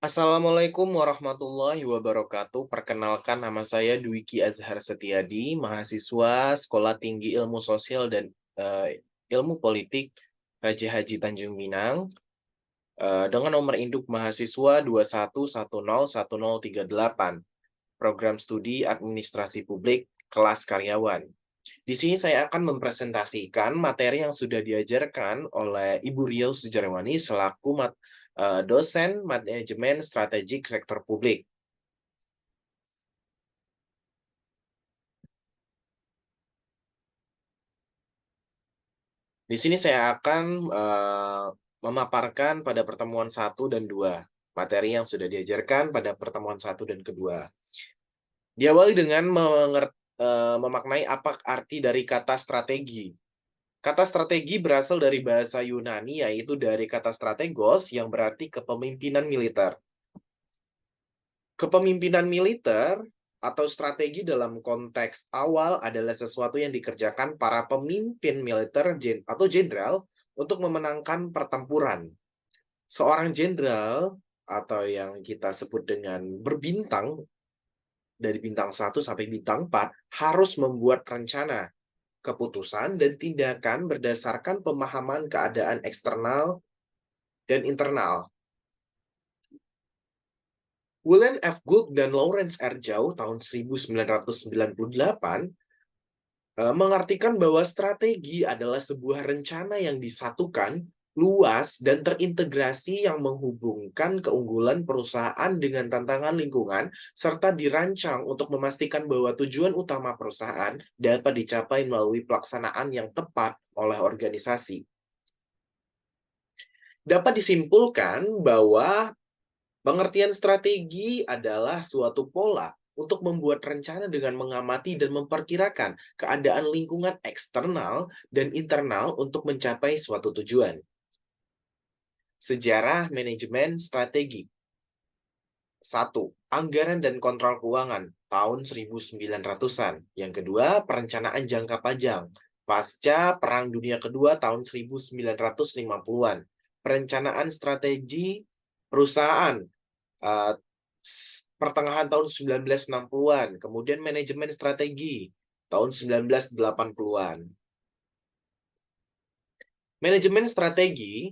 Assalamualaikum warahmatullahi wabarakatuh. Perkenalkan nama saya Dwiki Azhar Setiadi, mahasiswa Sekolah Tinggi Ilmu Sosial dan Ilmu Politik Raja Haji Tanjung Minang dengan nomor induk mahasiswa 211010138, program studi Administrasi Publik kelas karyawan. Di sini saya akan mempresentasikan materi yang sudah diajarkan oleh Ibu Riau Sujarwani selaku dosen manajemen strategik sektor publik. Di sini saya akan memaparkan pada pertemuan 1 dan 2 materi yang sudah diajarkan pada pertemuan 1 dan kedua. Diawali dengan memaknai apa arti dari kata strategi. Kata strategi berasal dari bahasa Yunani, yaitu dari kata strategos yang berarti kepemimpinan militer. Kepemimpinan militer atau strategi dalam konteks awal adalah sesuatu yang dikerjakan para pemimpin militer atau jenderal untuk memenangkan pertempuran. Seorang jenderal atau yang kita sebut dengan berbintang, dari bintang 1 sampai bintang 4, harus membuat rencana, keputusan, dan tindakan berdasarkan pemahaman keadaan eksternal dan internal. William F. Gould dan Lawrence R. Zhao tahun 1998 mengartikan bahwa strategi adalah sebuah rencana yang disatukan, luas, dan terintegrasi yang menghubungkan keunggulan perusahaan dengan tantangan lingkungan, serta dirancang untuk memastikan bahwa tujuan utama perusahaan dapat dicapai melalui pelaksanaan yang tepat oleh organisasi. Dapat disimpulkan bahwa pengertian strategi adalah suatu pola untuk membuat rencana dengan mengamati dan memperkirakan keadaan lingkungan eksternal dan internal untuk mencapai suatu tujuan. Sejarah manajemen strategi. 1. Anggaran dan kontrol keuangan tahun 1900-an. Yang kedua, perencanaan jangka panjang pasca Perang Dunia Kedua tahun 1950-an. Perencanaan strategi perusahaan uh, pertengahan tahun 1960-an, kemudian manajemen strategi tahun 1980-an. Manajemen strategi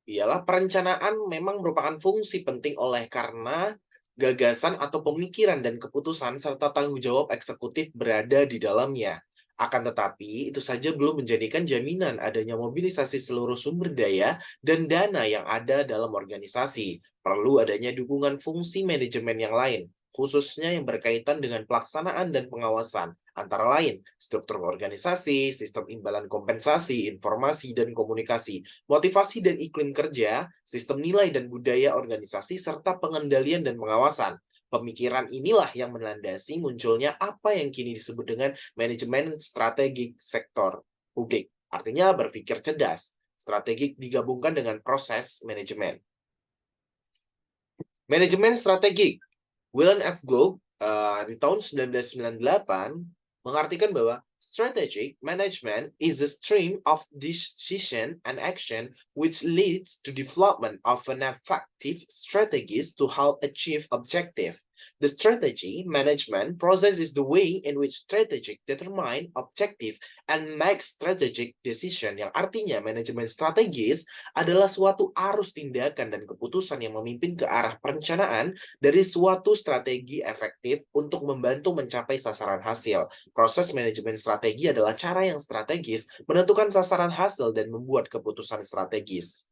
ialah perencanaan memang merupakan fungsi penting oleh karena gagasan atau pemikiran dan keputusan serta tanggung jawab eksekutif berada di dalamnya. Akan tetapi, itu saja belum menjadikan jaminan adanya mobilisasi seluruh sumber daya dan dana yang ada dalam organisasi. Perlu adanya dukungan fungsi manajemen yang lain, khususnya yang berkaitan dengan pelaksanaan dan pengawasan, antara lain struktur organisasi, sistem imbalan kompensasi, informasi dan komunikasi, motivasi dan iklim kerja, sistem nilai dan budaya organisasi, serta pengendalian dan pengawasan. Pemikiran inilah yang melandasi munculnya apa yang kini disebut dengan manajemen strategik sektor publik. Artinya berpikir cerdas. Strategik digabungkan dengan proses manajemen. Manajemen strategik. William F. Gould di tahun 1998 mengartikan bahwa strategic management is a stream of decision and action which leads to development of an effective strategies to help achieve objective. The strategy management process is the way in which strategic determine objective and make strategic decision, yang artinya manajemen strategis adalah suatu arus tindakan dan keputusan yang memimpin ke arah perencanaan dari suatu strategi efektif untuk membantu mencapai sasaran hasil. Proses manajemen strategi adalah cara yang strategis menentukan sasaran hasil dan membuat keputusan strategis.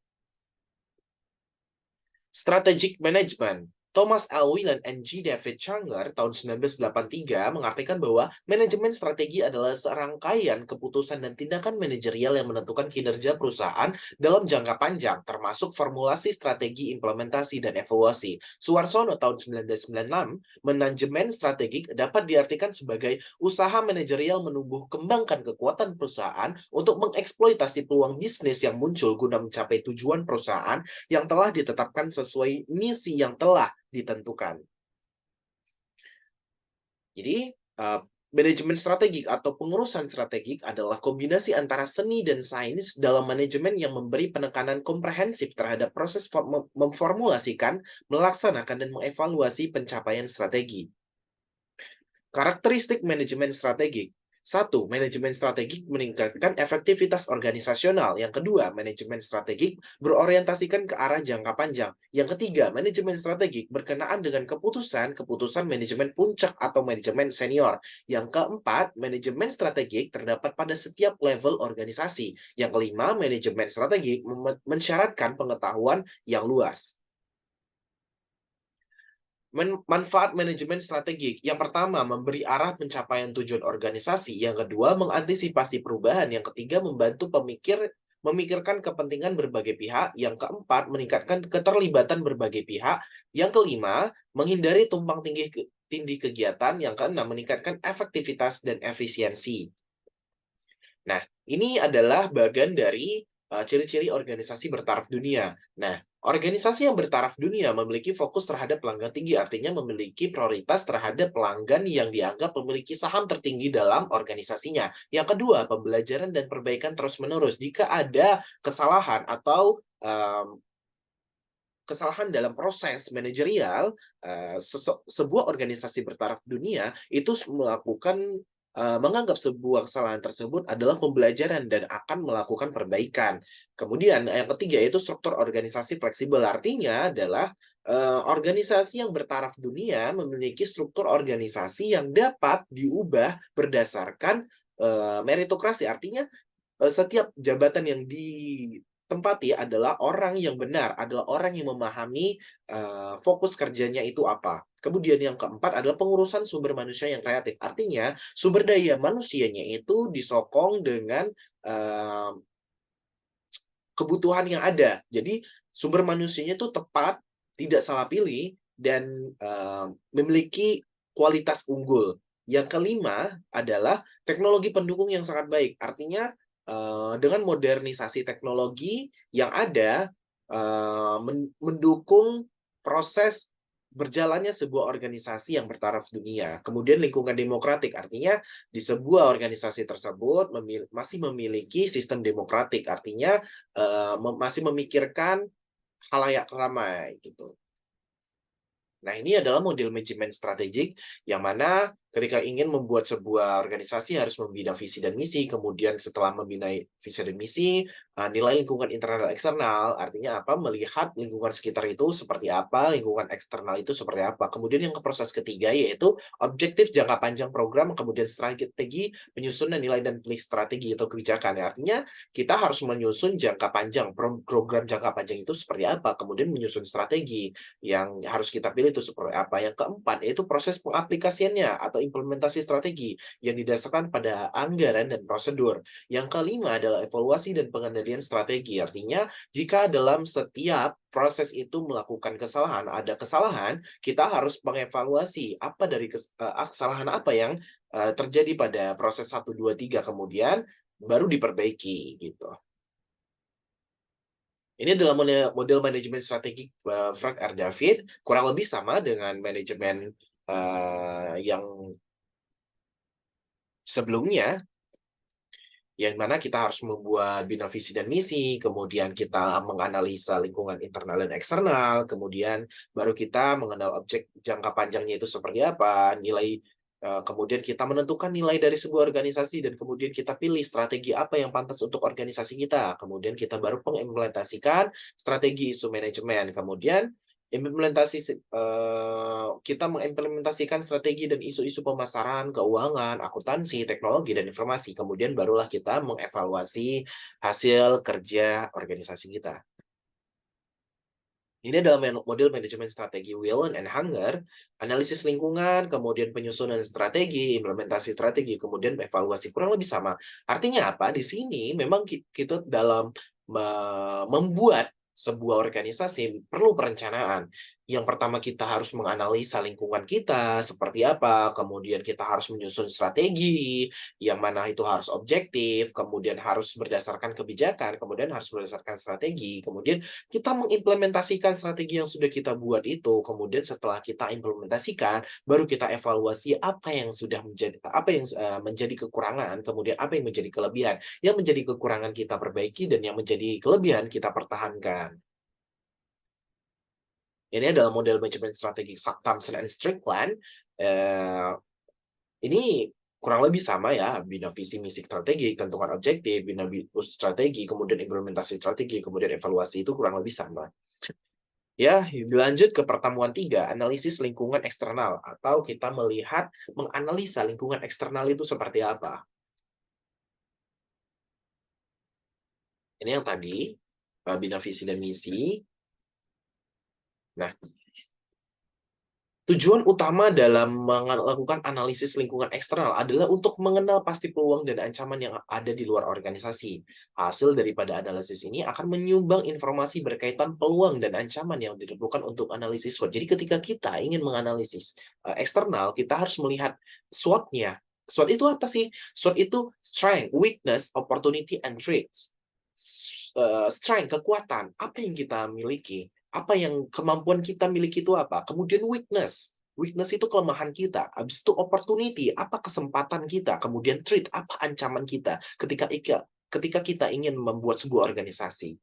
Strategic Management. Thomas L. Whelan and G. David Changer tahun 1983 mengartikan bahwa manajemen strategi adalah serangkaian keputusan dan tindakan manajerial yang menentukan kinerja perusahaan dalam jangka panjang, termasuk formulasi strategi, implementasi, dan evaluasi. Suarsono tahun 1996, manajemen strategik dapat diartikan sebagai usaha manajerial menumbuh kembangkan kekuatan perusahaan untuk mengeksploitasi peluang bisnis yang muncul guna mencapai tujuan perusahaan yang telah ditetapkan sesuai misi yang telah ditentukan. Jadi, Manajemen strategik atau pengurusan strategik adalah kombinasi antara seni dan sains dalam manajemen yang memberi penekanan komprehensif terhadap proses memformulasikan, melaksanakan, dan mengevaluasi pencapaian strategi. Karakteristik manajemen strategik. Satu, manajemen strategik meningkatkan efektivitas organisasional. Yang kedua, manajemen strategik berorientasikan ke arah jangka panjang. Yang ketiga, manajemen strategik berkenaan dengan keputusan manajemen puncak atau manajemen senior. Yang keempat, manajemen strategik terdapat pada setiap level organisasi. Yang kelima, manajemen strategik mensyaratkan pengetahuan yang luas. Manfaat manajemen strategik. Yang pertama, memberi arah pencapaian tujuan organisasi. Yang kedua, mengantisipasi perubahan. Yang ketiga, membantu memikirkan kepentingan berbagai pihak. Yang keempat, meningkatkan keterlibatan berbagai pihak. Yang kelima, menghindari tumpang tindih kegiatan. Yang keenam, meningkatkan efektivitas dan efisiensi. Nah, ini adalah bagian dari ciri-ciri organisasi bertaraf dunia. Nah, organisasi yang bertaraf dunia memiliki fokus terhadap pelanggan tinggi, artinya memiliki prioritas terhadap pelanggan yang dianggap memiliki saham tertinggi dalam organisasinya. Yang kedua, pembelajaran dan perbaikan terus-menerus. Jika ada kesalahan atau kesalahan dalam proses manajerial, sebuah organisasi bertaraf dunia itu menganggap sebuah kesalahan tersebut adalah pembelajaran dan akan melakukan perbaikan. Kemudian yang ketiga yaitu struktur organisasi fleksibel. Artinya adalah organisasi yang bertaraf dunia memiliki struktur organisasi yang dapat diubah berdasarkan meritokrasi. Artinya setiap jabatan yang ditempati adalah orang yang benar, adalah orang yang memahami fokus kerjanya itu apa. Kemudian yang keempat adalah pengurusan sumber manusia yang kreatif. Artinya sumber daya manusianya itu disokong dengan uh, kebutuhan yang ada. Jadi sumber manusianya itu tepat, tidak salah pilih, dan memiliki kualitas unggul. Yang kelima adalah teknologi pendukung yang sangat baik. Artinya dengan modernisasi teknologi yang ada mendukung proses berjalannya sebuah organisasi yang bertaraf dunia. Kemudian lingkungan demokratik, artinya di sebuah organisasi tersebut masih memiliki sistem demokratik, artinya masih memikirkan halayak ramai gitu. Nah, ini adalah model manajemen strategik yang mana ketika ingin membuat sebuah organisasi harus membina visi dan misi, kemudian setelah membina visi dan misi, nilai lingkungan internal dan eksternal, artinya apa? Melihat lingkungan sekitar itu seperti apa, lingkungan eksternal itu seperti apa. Kemudian yang ke proses ketiga yaitu objektif jangka panjang program, kemudian strategi penyusunan nilai dan pilih strategi atau kebijakan. Ya, artinya kita harus menyusun jangka panjang, program jangka panjang itu seperti apa, kemudian menyusun strategi yang harus kita pilih itu seperti apa. Yang keempat, yaitu proses pengaplikasiannya atau implementasi strategi yang didasarkan pada anggaran dan prosedur. Yang kelima adalah evaluasi dan pengendalian strategi. Artinya, jika dalam setiap proses itu melakukan kesalahan, ada kesalahan, kita harus mengevaluasi apa dari kesalahan apa yang terjadi pada proses 1, 2, 3, kemudian baru diperbaiki gitu. Ini adalah model manajemen strategik Frank R. David, kurang lebih sama dengan manajemen yang sebelumnya, yang mana kita harus membuat bina visi dan misi, kemudian kita menganalisa lingkungan internal dan eksternal, kemudian baru kita mengenal objek jangka panjangnya itu seperti apa, kemudian kita menentukan nilai dari sebuah organisasi, dan kemudian kita pilih strategi apa yang pantas untuk organisasi kita. Kemudian kita baru mengimplementasikan strategi isu manajemen. Kemudian kita mengimplementasikan strategi dan isu-isu pemasaran, keuangan, akuntansi, teknologi, dan informasi. Kemudian barulah kita mengevaluasi hasil kerja organisasi kita. Ini adalah model manajemen strategi Whelan and Hanger, analisis lingkungan, kemudian penyusunan strategi, implementasi strategi, kemudian evaluasi, kurang lebih sama. Artinya apa? Di sini memang kita dalam membuat sebuah organisasi perlu perencanaan. Yang pertama kita harus menganalisa lingkungan kita seperti apa, kemudian kita harus menyusun strategi, yang mana itu harus objektif, kemudian harus berdasarkan kebijakan, kemudian harus berdasarkan strategi, kemudian kita mengimplementasikan strategi yang sudah kita buat itu, kemudian setelah kita implementasikan, baru kita evaluasi apa yang menjadi kekurangan, kemudian apa yang menjadi kelebihan. Yang menjadi kekurangan kita perbaiki dan yang menjadi kelebihan kita pertahankan. Ini adalah model manajemen strategi Thompson and Strickland. Eh, ini kurang lebih sama ya, bina visi misi strategi, tentukan objektif, bina strategi, kemudian implementasi strategi, kemudian evaluasi itu kurang lebih sama. Ya, dilanjut ke pertemuan 3, analisis lingkungan eksternal, atau kita menganalisa lingkungan eksternal itu seperti apa. Ini yang tadi, bina visi dan misi. Nah, tujuan utama dalam melakukan analisis lingkungan eksternal adalah untuk mengenal pasti peluang dan ancaman yang ada di luar organisasi. Hasil daripada analisis ini akan menyumbang informasi berkaitan peluang dan ancaman yang diperlukan untuk analisis SWOT. Jadi ketika kita ingin menganalisis eksternal, kita harus melihat SWOT-nya. SWOT itu apa sih? SWOT itu strength, weakness, opportunity, and threats. Strength, kekuatan, apa yang kita miliki, apa yang kemampuan kita miliki itu apa. Kemudian weakness. Weakness itu kelemahan kita. Habis itu opportunity, apa kesempatan kita. Kemudian threat, apa ancaman kita ketika kita ingin membuat sebuah organisasi.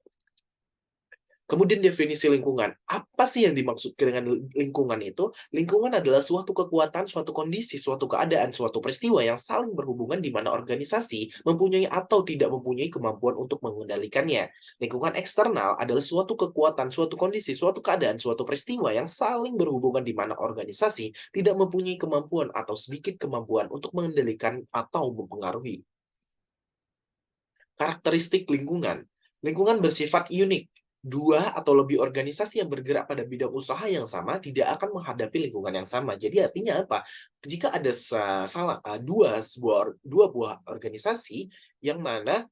Kemudian definisi lingkungan. Apa sih yang dimaksud dengan lingkungan itu? Lingkungan adalah suatu kekuatan, suatu kondisi, suatu keadaan, suatu peristiwa yang saling berhubungan di mana organisasi mempunyai atau tidak mempunyai kemampuan untuk mengendalikannya. Lingkungan eksternal adalah suatu kekuatan, suatu kondisi, suatu keadaan, suatu peristiwa yang saling berhubungan di mana organisasi tidak mempunyai kemampuan atau sedikit kemampuan untuk mengendalikan atau mempengaruhi. Karakteristik lingkungan. Lingkungan bersifat unik. Dua atau lebih organisasi yang bergerak pada bidang usaha yang sama tidak akan menghadapi lingkungan yang sama. Jadi artinya apa? Jika ada dua buah organisasi yang mana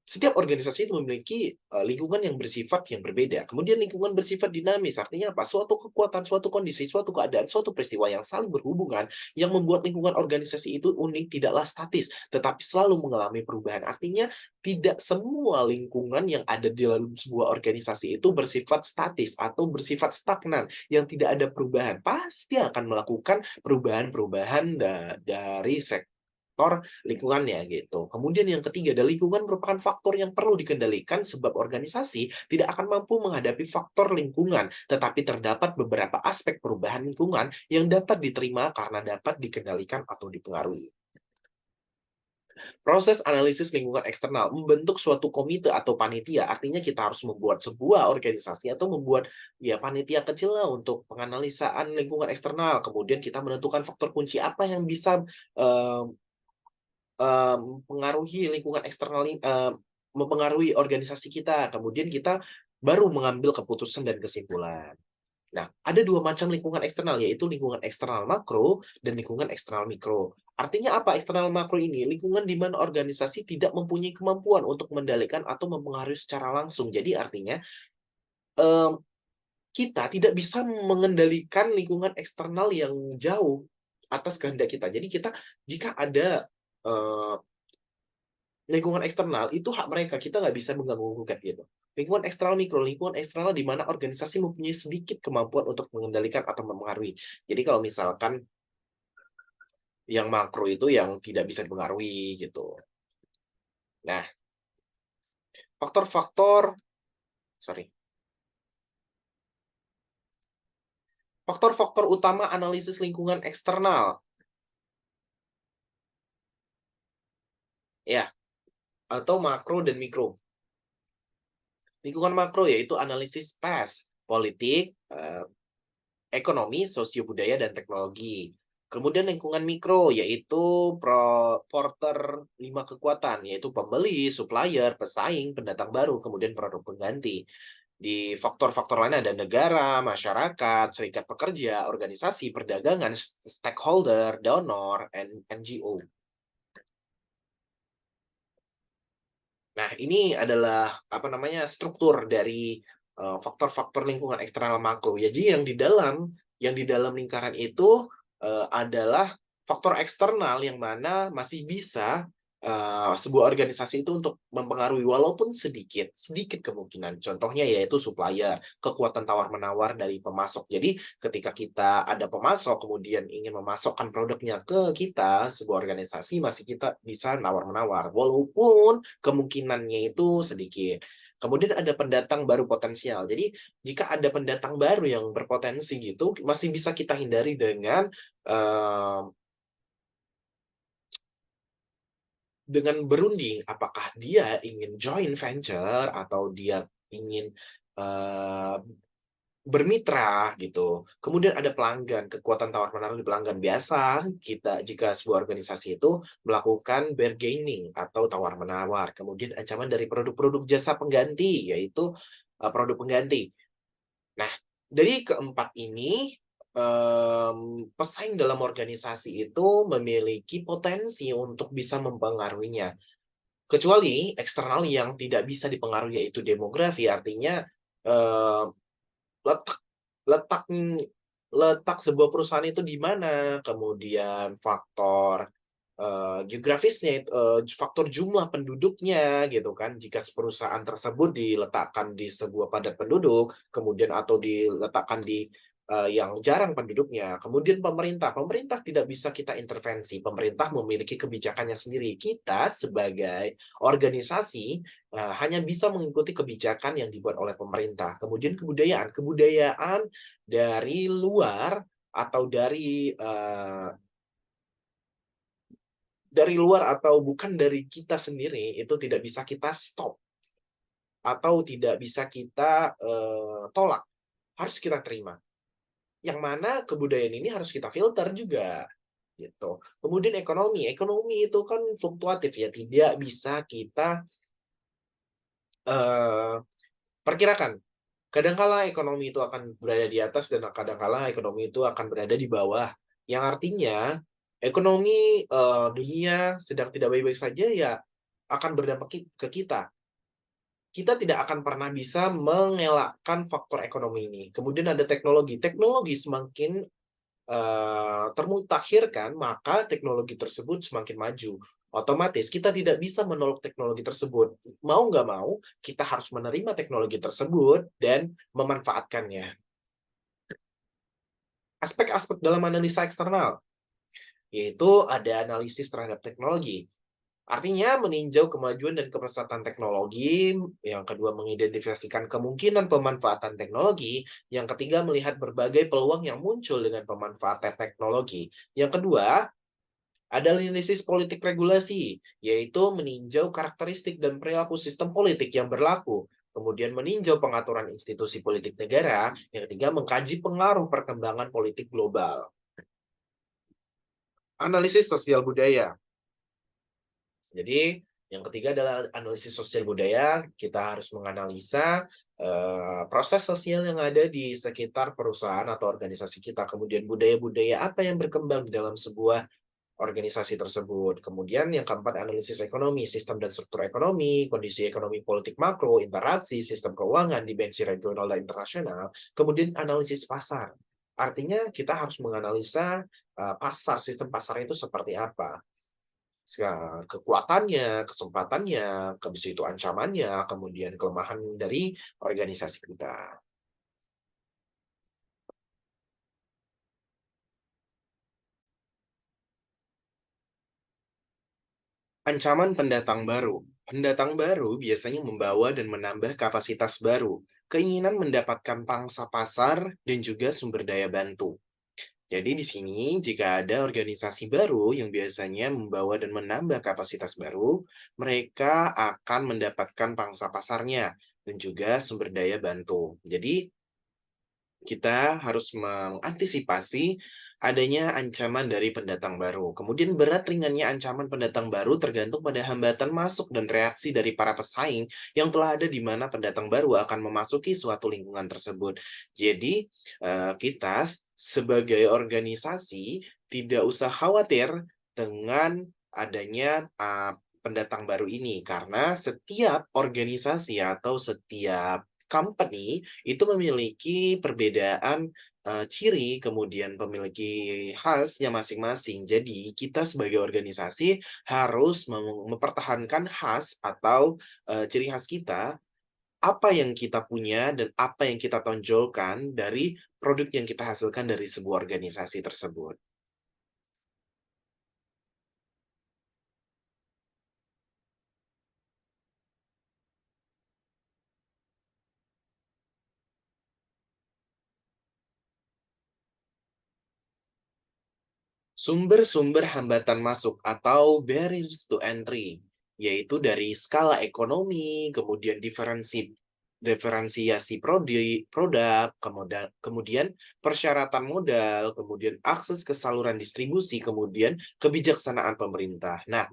setiap organisasi itu memiliki lingkungan yang bersifat yang berbeda. Kemudian lingkungan bersifat dinamis, artinya apa? Suatu kekuatan, suatu kondisi, suatu keadaan, suatu peristiwa yang saling berhubungan yang membuat lingkungan organisasi itu unik, tidaklah statis, tetapi selalu mengalami perubahan. Artinya tidak semua lingkungan yang ada di dalam sebuah organisasi itu bersifat statis atau bersifat stagnan yang tidak ada perubahan. Pasti akan melakukan perubahan-perubahan dari sektor lingkungannya gitu. Kemudian yang ketiga, adalah lingkungan merupakan faktor yang perlu dikendalikan sebab organisasi tidak akan mampu menghadapi faktor lingkungan, tetapi terdapat beberapa aspek perubahan lingkungan yang dapat diterima karena dapat dikendalikan atau dipengaruhi. Proses analisis lingkungan eksternal, membentuk suatu komite atau panitia, artinya kita harus membuat sebuah organisasi atau membuat ya panitia kecil lah untuk penganalisaan lingkungan eksternal. Kemudian kita menentukan faktor kunci apa yang bisa mempengaruhi lingkungan eksternal, mempengaruhi organisasi kita. Kemudian kita baru mengambil keputusan dan kesimpulan. Nah, ada dua macam lingkungan eksternal, yaitu lingkungan eksternal makro dan lingkungan eksternal mikro. Artinya apa eksternal makro ini? Lingkungan di mana organisasi tidak mempunyai kemampuan untuk mengendalikan atau mempengaruhi secara langsung. Jadi artinya kita tidak bisa mengendalikan lingkungan eksternal yang jauh atas kehendak kita. Jadi kita jika ada lingkungan eksternal itu hak mereka, kita nggak bisa mengganggu-gugat gitu. Lingkungan eksternal mikro, lingkungan eksternal di mana organisasi mempunyai sedikit kemampuan untuk mengendalikan atau mempengaruhi. Jadi kalau misalkan yang makro itu yang tidak bisa dipengaruhi gitu. Nah, faktor-faktor sorry. Faktor-faktor utama analisis lingkungan eksternal. Ya, atau makro dan mikro. Lingkungan makro yaitu analisis PES, politik, ekonomi, sosio-budaya, dan teknologi. Kemudian lingkungan mikro, yaitu Porter 5 kekuatan, yaitu pembeli, supplier, pesaing, pendatang baru, kemudian produk pengganti. Di faktor-faktor lain ada negara, masyarakat, serikat pekerja, organisasi, perdagangan, stakeholder, donor, and NGO. Nah, ini adalah struktur dari faktor-faktor lingkungan eksternal makro. Ya, jadi yang di dalam lingkaran itu, adalah faktor eksternal yang mana masih bisa, sebuah organisasi itu untuk mempengaruhi walaupun sedikit, sedikit kemungkinan. Contohnya yaitu supplier, kekuatan tawar-menawar dari pemasok. Jadi ketika kita ada pemasok kemudian ingin memasokkan produknya ke kita, sebuah organisasi masih kita bisa nawar-menawar, walaupun kemungkinannya itu sedikit. Kemudian ada pendatang baru potensial. Jadi jika ada pendatang baru yang berpotensi gitu, masih bisa kita hindari dengan berunding. Apakah dia ingin joint venture atau dia ingin, eee, bermitra gitu. Kemudian ada pelanggan, kekuatan tawar-menawar di pelanggan. Biasa kita jika sebuah organisasi itu melakukan bargaining atau tawar-menawar. Kemudian ancaman dari produk-produk jasa pengganti, yaitu, produk pengganti. Nah, dari keempat ini, pesaing dalam organisasi itu memiliki potensi untuk bisa mempengaruhinya. Kecuali eksternal yang tidak bisa dipengaruhi, yaitu demografi. Artinya, eee, letak letak letak sebuah perusahaan itu di mana, kemudian faktor, geografisnya, faktor jumlah penduduknya gitu kan. Jika perusahaan tersebut diletakkan di sebuah padat penduduk, kemudian atau diletakkan di, yang jarang penduduknya. Kemudian pemerintah, pemerintah tidak bisa kita intervensi, pemerintah memiliki kebijakannya sendiri. Kita sebagai organisasi, hanya bisa mengikuti kebijakan yang dibuat oleh pemerintah. Kemudian kebudayaan, kebudayaan dari luar atau dari luar atau bukan dari kita sendiri, itu tidak bisa kita stop atau tidak bisa kita, tolak, harus kita terima. Yang mana kebudayaan ini harus kita filter juga, gitu. Kemudian ekonomi, ekonomi itu kan fluktuatif ya, tidak bisa kita, eee, perkirakan. Kadangkala ekonomi itu akan berada di atas dan kadangkala ekonomi itu akan berada di bawah. Yang artinya ekonomi, dunia sedang tidak baik-baik saja, ya akan berdampak ke kita. Kita tidak akan pernah bisa mengelakkan faktor ekonomi ini. Kemudian ada teknologi. Teknologi semakin, termutakhirkan, maka teknologi tersebut semakin maju. Otomatis kita tidak bisa menolak teknologi tersebut. Mau nggak mau, kita harus menerima teknologi tersebut dan memanfaatkannya. Aspek-aspek dalam analisa eksternal, yaitu ada analisis terhadap teknologi. Artinya meninjau kemajuan dan kepesatan teknologi, yang kedua mengidentifikasikan kemungkinan pemanfaatan teknologi, yang ketiga melihat berbagai peluang yang muncul dengan pemanfaatan teknologi. Yang kedua, ada analisis politik regulasi, yaitu meninjau karakteristik dan perilaku sistem politik yang berlaku. Kemudian meninjau pengaturan institusi politik negara. Yang ketiga, mengkaji pengaruh perkembangan politik global. Analisis sosial budaya. Jadi, yang ketiga adalah analisis sosial budaya. Kita harus menganalisa, proses sosial yang ada di sekitar perusahaan atau organisasi kita. Kemudian budaya-budaya apa yang berkembang di dalam sebuah organisasi tersebut. Kemudian yang keempat, analisis ekonomi, sistem dan struktur ekonomi, kondisi ekonomi politik makro, interaksi, sistem keuangan, dimensi regional dan internasional. Kemudian analisis pasar. Artinya kita harus menganalisa, pasar, sistem pasar itu seperti apa. Kekuatannya, kesempatannya, habis itu ancamannya, kemudian kelemahan dari organisasi kita. Ancaman pendatang baru. Pendatang baru biasanya membawa dan menambah kapasitas baru, keinginan mendapatkan pangsa pasar, dan juga sumber daya bantu. Jadi di sini, jika ada organisasi baru yang biasanya membawa dan menambah kapasitas baru, mereka akan mendapatkan pangsa pasarnya dan juga sumber daya bantu. Jadi kita harus mengantisipasi adanya ancaman dari pendatang baru. Kemudian berat ringannya ancaman pendatang baru tergantung pada hambatan masuk dan reaksi dari para pesaing yang telah ada di mana pendatang baru akan memasuki suatu lingkungan tersebut. Jadi, kita sebagai organisasi tidak usah khawatir dengan adanya, pendatang baru ini, karena setiap organisasi atau setiap company itu memiliki perbedaan, ciri, kemudian memiliki khasnya masing-masing. Jadi kita sebagai organisasi harus mempertahankan khas atau, ciri khas kita, apa yang kita punya dan apa yang kita tonjolkan dari produk yang kita hasilkan dari sebuah organisasi tersebut. Sumber-sumber hambatan masuk atau barriers to entry, yaitu dari skala ekonomi, kemudian diferensiasi produk, kemudian persyaratan modal, kemudian akses ke saluran distribusi, kemudian kebijaksanaan pemerintah. Nah,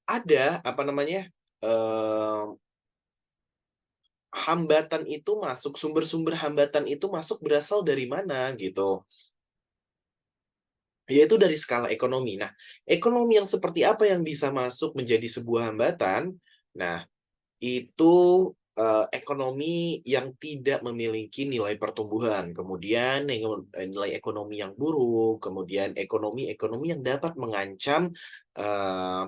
ada apa namanya, mmm, hambatan itu masuk sumber-sumber hambatan itu masuk berasal dari mana gitu. Yaitu dari skala ekonomi. Nah, ekonomi yang seperti apa yang bisa masuk menjadi sebuah hambatan? Nah, itu, ekonomi yang tidak memiliki nilai pertumbuhan, kemudian nilai ekonomi yang buruk, kemudian ekonomi-ekonomi yang dapat mengancam,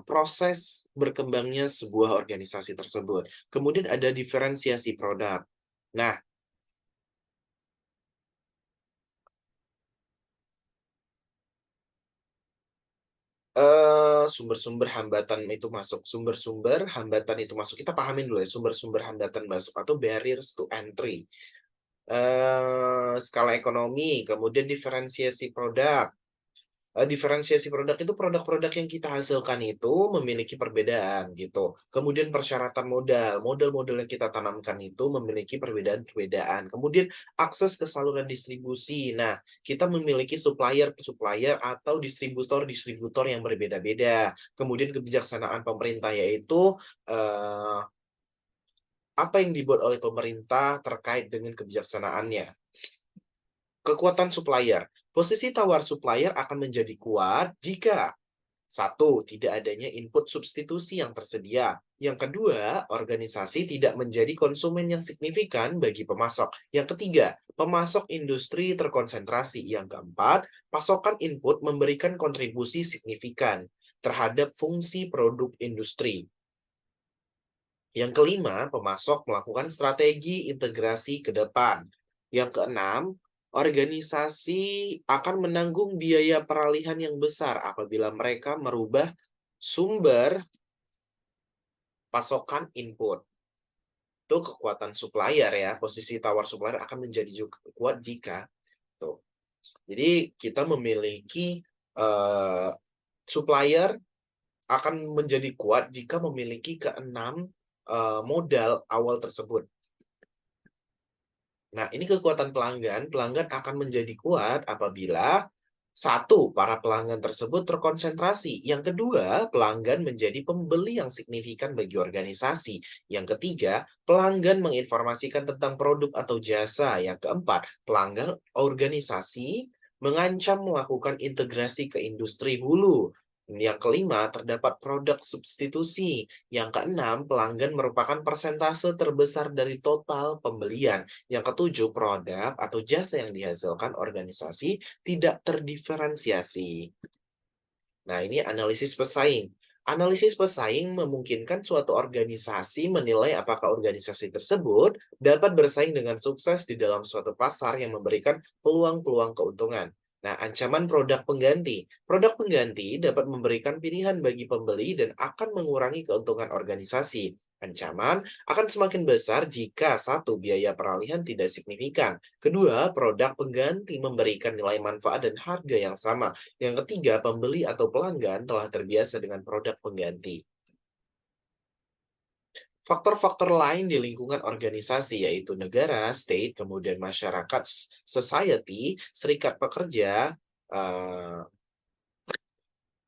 proses berkembangnya sebuah organisasi tersebut. Kemudian ada diferensiasi produk. Nah, sumber-sumber hambatan itu masuk, sumber-sumber hambatan itu masuk, kita pahamin dulu ya, sumber-sumber hambatan masuk atau barriers to entry. Skala ekonomi, kemudian diferensiasi produk. Diferensiasi produk itu produk-produk yang kita hasilkan itu memiliki perbedaan gitu. Kemudian persyaratan modal, modal-modal yang kita tanamkan itu memiliki perbedaan-perbedaan. Kemudian akses ke saluran distribusi. Nah, kita memiliki supplier-supplier atau distributor-distributor yang berbeda-beda. Kemudian kebijaksanaan pemerintah yaitu, eee, apa yang dibuat oleh pemerintah terkait dengan kebijaksanaannya. Kekuatan supplier. Posisi tawar supplier akan menjadi kuat jika satu, tidak adanya input substitusi yang tersedia. Yang kedua, organisasi tidak menjadi konsumen yang signifikan bagi pemasok. Yang ketiga, pemasok industri terkonsentrasi. Yang keempat, pasokan input memberikan kontribusi signifikan terhadap fungsi produk industri. Yang kelima, pemasok melakukan strategi integrasi ke depan. Yang keenam, organisasi akan menanggung biaya peralihan yang besar apabila mereka merubah sumber pasokan input. Itu kekuatan supplier ya, posisi tawar supplier akan menjadi juga kuat jika tuh. Jadi kita memiliki supplier akan menjadi kuat jika memiliki keenam modal awal tersebut. Nah, ini kekuatan pelanggan. Pelanggan akan menjadi kuat apabila satu, para pelanggan tersebut terkonsentrasi. Yang kedua, pelanggan menjadi pembeli yang signifikan bagi organisasi. Yang ketiga, pelanggan menginformasikan tentang produk atau jasa. Yang keempat, pelanggan organisasi mengancam melakukan integrasi ke industri hulu. Yang kelima, terdapat produk substitusi. Yang keenam, pelanggan merupakan persentase terbesar dari total pembelian. Yang ketujuh, produk atau jasa yang dihasilkan organisasi tidak terdiferensiasi. Nah, ini analisis pesaing. Analisis pesaing memungkinkan suatu organisasi menilai apakah organisasi tersebut dapat bersaing dengan sukses di dalam suatu pasar yang memberikan peluang-peluang keuntungan. Nah, ancaman produk pengganti. Produk pengganti dapat memberikan pilihan bagi pembeli dan akan mengurangi keuntungan organisasi. Ancaman akan semakin besar jika satu, biaya peralihan tidak signifikan. Kedua, produk pengganti memberikan nilai manfaat dan harga yang sama. Yang ketiga, pembeli atau pelanggan telah terbiasa dengan produk pengganti. Faktor-faktor lain di lingkungan organisasi yaitu negara, state, kemudian masyarakat, society, serikat pekerja, eh,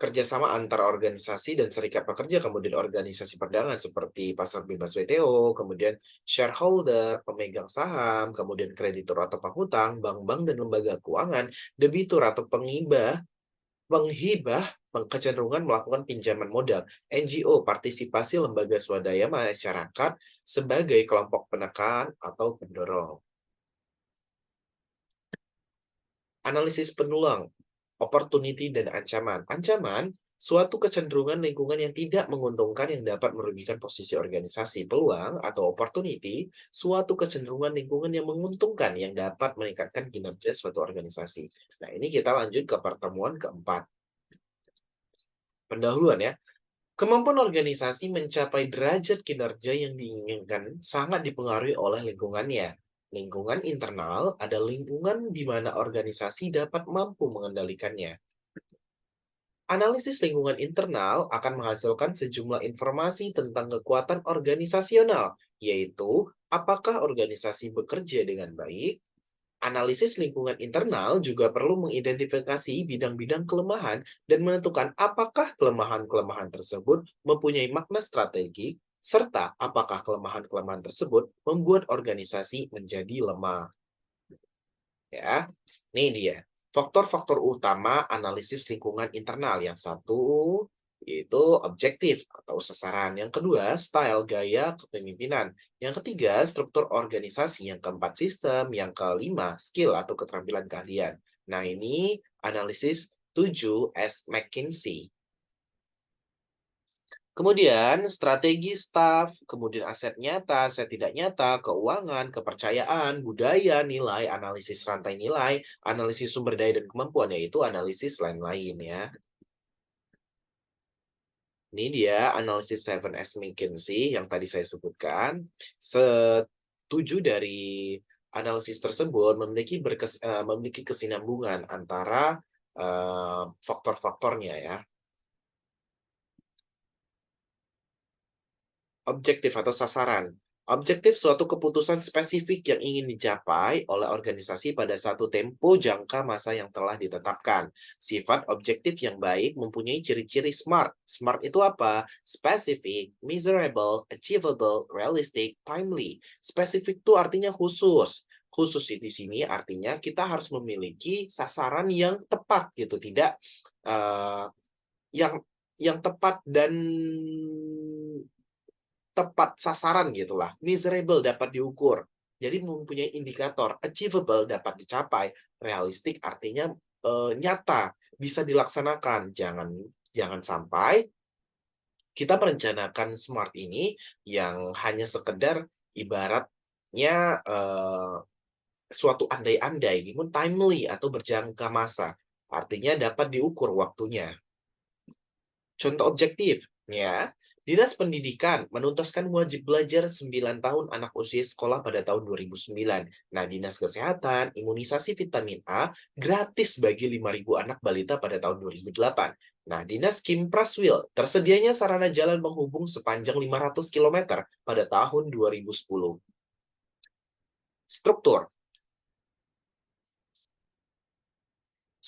kerjasama antara organisasi dan serikat pekerja, kemudian organisasi perdagangan seperti pasar bebas WTO, kemudian shareholder, pemegang saham, kemudian kreditur atau penghutang, bank-bank dan lembaga keuangan, debitur atau penghibah, kecenderungan melakukan pinjaman modal. NGO, partisipasi lembaga swadaya masyarakat sebagai kelompok penekan atau pendorong. Analisis peluang, opportunity, dan ancaman. Ancaman, suatu kecenderungan lingkungan yang tidak menguntungkan yang dapat merugikan posisi organisasi. Peluang atau opportunity, suatu kecenderungan lingkungan yang menguntungkan yang dapat meningkatkan kinerja suatu organisasi. Nah, ini kita lanjut ke pertemuan keempat. Pendahuluan ya. Kemampuan organisasi mencapai derajat kinerja yang diinginkan sangat dipengaruhi oleh lingkungannya. Lingkungan internal ada lingkungan di mana organisasi dapat mampu mengendalikannya. Analisis lingkungan internal akan menghasilkan sejumlah informasi tentang kekuatan organisasional, yaitu apakah organisasi bekerja dengan baik. Analisis lingkungan internal juga perlu mengidentifikasi bidang-bidang kelemahan dan menentukan apakah kelemahan-kelemahan tersebut mempunyai makna strategik, serta apakah kelemahan-kelemahan tersebut membuat organisasi menjadi lemah. Ya, ini dia. Faktor-faktor utama analisis lingkungan internal. Yang satu yaitu objektif atau sasaran. Yang kedua, style gaya kepemimpinan. Yang ketiga, struktur organisasi. Yang keempat, sistem. Yang kelima, skill atau keterampilan keahlian. Nah, ini analisis 7S McKinsey. Kemudian strategi staff, kemudian aset nyata, aset tidak nyata, keuangan, kepercayaan, budaya, nilai, analisis rantai nilai, analisis sumber daya dan kemampuan, yaitu analisis lain-lain ya. Ini dia analisis 7S McKinsey yang tadi saya sebutkan. Setuju dari analisis tersebut memiliki kesinambungan antara faktor-faktornya ya. Objektif atau sasaran. Objektif suatu keputusan spesifik yang ingin dicapai oleh organisasi pada satu tempo jangka masa yang telah ditetapkan. Sifat objektif yang baik mempunyai ciri-ciri SMART. SMART itu apa? Specific, measurable, achievable, realistic, timely. Spesifik itu artinya khusus. Khusus di sini artinya kita harus memiliki sasaran yang tepat gitu, tidak uh, yang tepat dan tepat sasaran gitulah. Measurable dapat diukur. Jadi mempunyai indikator. Achievable dapat dicapai. Realistik artinya nyata, bisa dilaksanakan. Jangan sampai kita merencanakan smart ini yang hanya sekedar ibaratnya suatu andai-andai, namun timely atau berjangka masa. Artinya dapat diukur waktunya. Contoh objektif, ya. Dinas Pendidikan menuntaskan wajib belajar 9 tahun anak usia sekolah pada tahun 2009. Nah, Dinas Kesehatan, imunisasi vitamin A gratis bagi 5.000 anak balita pada tahun 2008. Nah, Dinas Kim Praswil, tersedianya sarana jalan penghubung sepanjang 500 km pada tahun 2010. Struktur.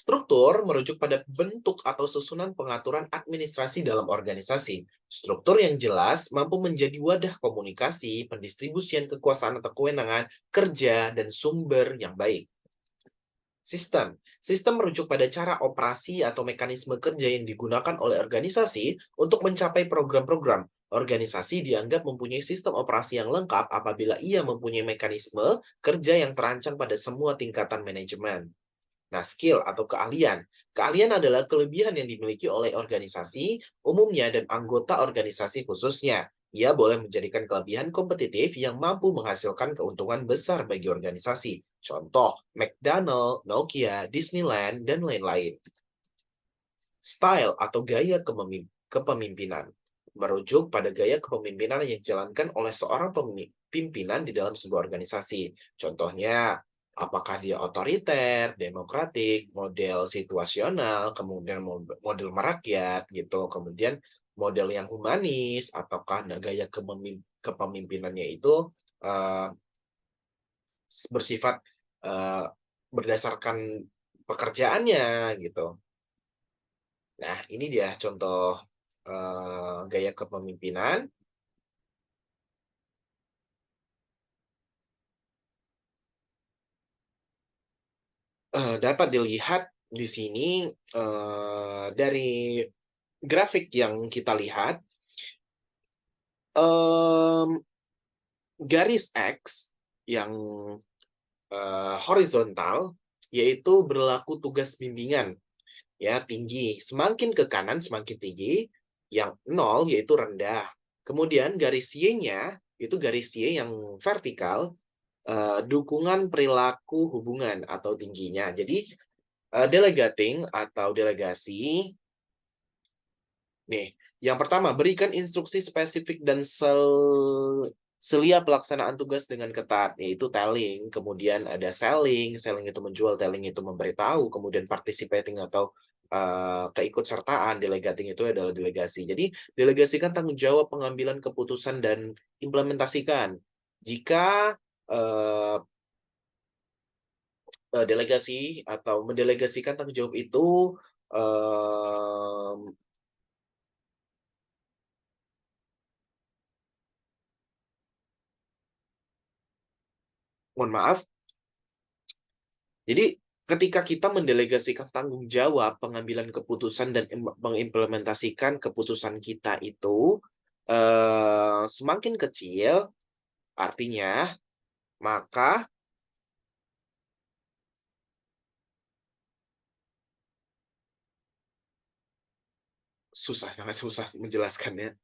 Struktur merujuk pada bentuk atau susunan pengaturan administrasi dalam organisasi. Struktur yang jelas mampu menjadi wadah komunikasi, pendistribusian kekuasaan atau kewenangan, kerja, dan sumber yang baik. Sistem. Sistem merujuk pada cara operasi atau mekanisme kerja yang digunakan oleh organisasi untuk mencapai program-program. Organisasi dianggap mempunyai sistem operasi yang lengkap apabila ia mempunyai mekanisme kerja yang terancang pada semua tingkatan manajemen. Nah, skill atau keahlian. Keahlian adalah kelebihan yang dimiliki oleh organisasi umumnya dan anggota organisasi khususnya. Ia boleh menjadikan kelebihan kompetitif yang mampu menghasilkan keuntungan besar bagi organisasi. Contoh, McDonald, Nokia, Disneyland, dan lain-lain. Style atau gaya kepemimpinan. Merujuk pada gaya kepemimpinan yang dijalankan oleh seorang pimpinan di dalam sebuah organisasi. Contohnya, apakah dia otoriter, demokratik, model situasional, kemudian model merakyat gitu, kemudian model yang humanis, ataukah gaya kepemimpinannya itu uh, bersifat uh, berdasarkan pekerjaannya gitu. Nah, ini dia contoh gaya kepemimpinan. Dapat dilihat di sini dari grafik yang kita lihat, em, garis X yang horizontal yaitu berlaku tugas bimbingan ya tinggi. Semakin ke kanan semakin tinggi, yang 0 yaitu rendah. Kemudian garis Y-nya itu garis Y yang vertikal, dukungan perilaku hubungan atau tingginya. Jadi delegating atau delegasi. Nih, yang pertama, berikan instruksi spesifik dan selia pelaksanaan tugas dengan ketat, yaitu telling, kemudian ada selling, selling itu menjual, telling itu memberitahu, kemudian participating atau keikutsertaan, delegating itu adalah delegasi. Jadi, delegasikan tanggung jawab pengambilan keputusan dan implementasikan. Jika eh, delegasi atau mendelegasikan tanggung jawab itu eh, mohon maaf. Jadi ketika kita mendelegasikan tanggung jawab pengambilan keputusan dan mengimplementasikan keputusan kita itu semakin kecil, artinya maka sangat susah menjelaskannya.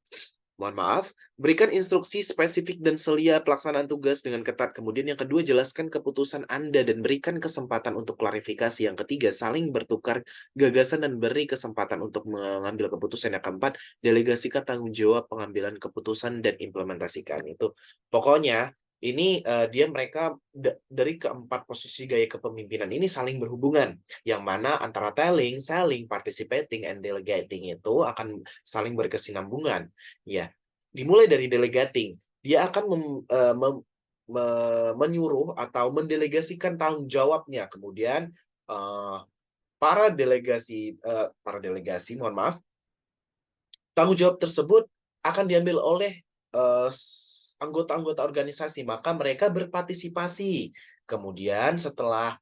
Mohon maaf, berikan instruksi spesifik dan selia pelaksanaan tugas dengan ketat. Kemudian yang kedua, jelaskan keputusan Anda dan berikan kesempatan untuk klarifikasi. Yang ketiga, saling bertukar gagasan dan beri kesempatan untuk mengambil keputusan. Yang keempat, delegasikan tanggung jawab pengambilan keputusan dan implementasikan. Itu pokoknya ini dia mereka dari keempat posisi gaya kepemimpinan ini saling berhubungan, yang mana antara telling, selling, participating, and delegating itu akan saling berkesinambungan. Ya, dimulai dari delegating. Dia akan menyuruh atau mendelegasikan tanggung jawabnya. Kemudian eh, para delegasi, mohon maaf, tanggung jawab tersebut akan diambil oleh anggota-anggota organisasi. Maka mereka berpartisipasi. Kemudian setelah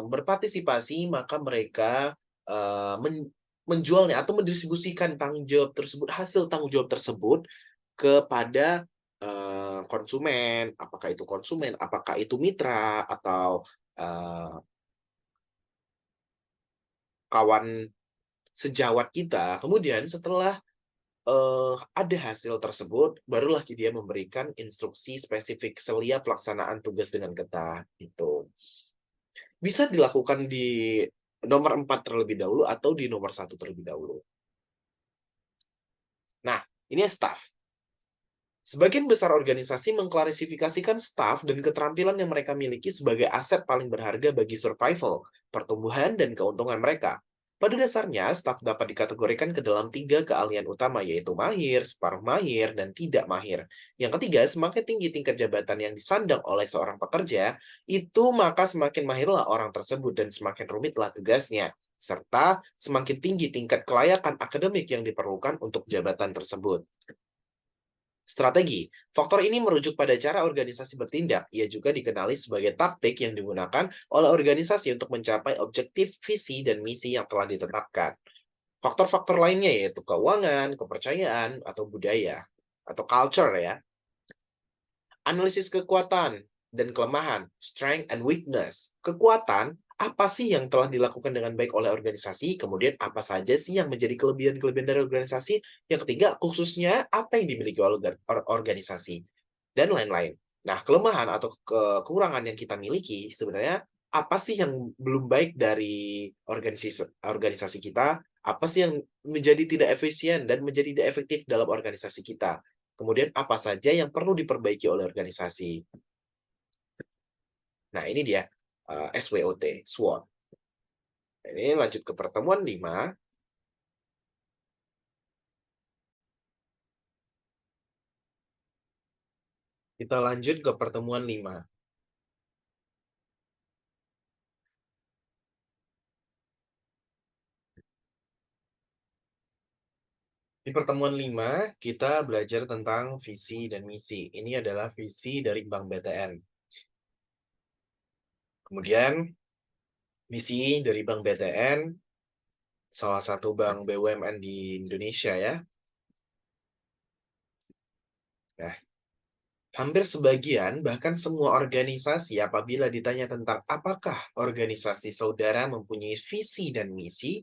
berpartisipasi, maka mereka menjualnya atau mendistribusikan tanggung jawab tersebut, hasil tanggung jawab tersebut kepada konsumen, apakah itu mitra atau kawan sejawat kita. Kemudian setelah ada hasil tersebut, barulah dia memberikan instruksi spesifik selia pelaksanaan tugas dengan ketat. Itu bisa dilakukan di nomor 4 terlebih dahulu atau di nomor 1 terlebih dahulu. Nah, ini staff. Sebagian besar organisasi mengklasifikasikan staf dan keterampilan yang mereka miliki sebagai aset paling berharga bagi survival, pertumbuhan, dan keuntungan mereka. Pada dasarnya, staf dapat dikategorikan ke dalam 3 keahlian utama, yaitu mahir, separuh mahir, dan tidak mahir. Yang ketiga, semakin tinggi tingkat jabatan yang disandang oleh seorang pekerja, itu maka semakin mahirlah orang tersebut dan semakin rumitlah tugasnya, serta semakin tinggi tingkat kelayakan akademik yang diperlukan untuk jabatan tersebut. Strategi. Faktor ini merujuk pada cara organisasi bertindak. Ia juga dikenali sebagai taktik yang digunakan oleh organisasi untuk mencapai objektif, visi, dan misi yang telah ditetapkan. Faktor-faktor lainnya yaitu keuangan, kepercayaan, atau budaya, atau culture ya. Analisis kekuatan dan kelemahan, strength and weakness. Kekuatan, apa sih yang telah dilakukan dengan baik oleh organisasi? Kemudian apa saja sih yang menjadi kelebihan-kelebihan dari organisasi? Yang ketiga, khususnya apa yang dimiliki oleh organisasi? Dan lain-lain. Nah, kelemahan atau kekurangan yang kita miliki sebenarnya apa sih yang belum baik dari organisasi kita? Apa sih yang menjadi tidak efisien dan menjadi tidak efektif dalam organisasi kita? Kemudian apa saja yang perlu diperbaiki oleh organisasi? Nah, ini dia SWOT, SWOT. Ini lanjut ke pertemuan 5. Kita lanjut ke pertemuan 5. Di pertemuan 5, kita belajar tentang visi dan misi. Ini adalah visi dari Bank BTN. Kemudian Misi dari Bank BTN, salah satu bank BUMN di Indonesia ya. Nah, hampir sebagian, bahkan semua organisasi apabila ditanya tentang apakah organisasi saudara mempunyai visi dan misi,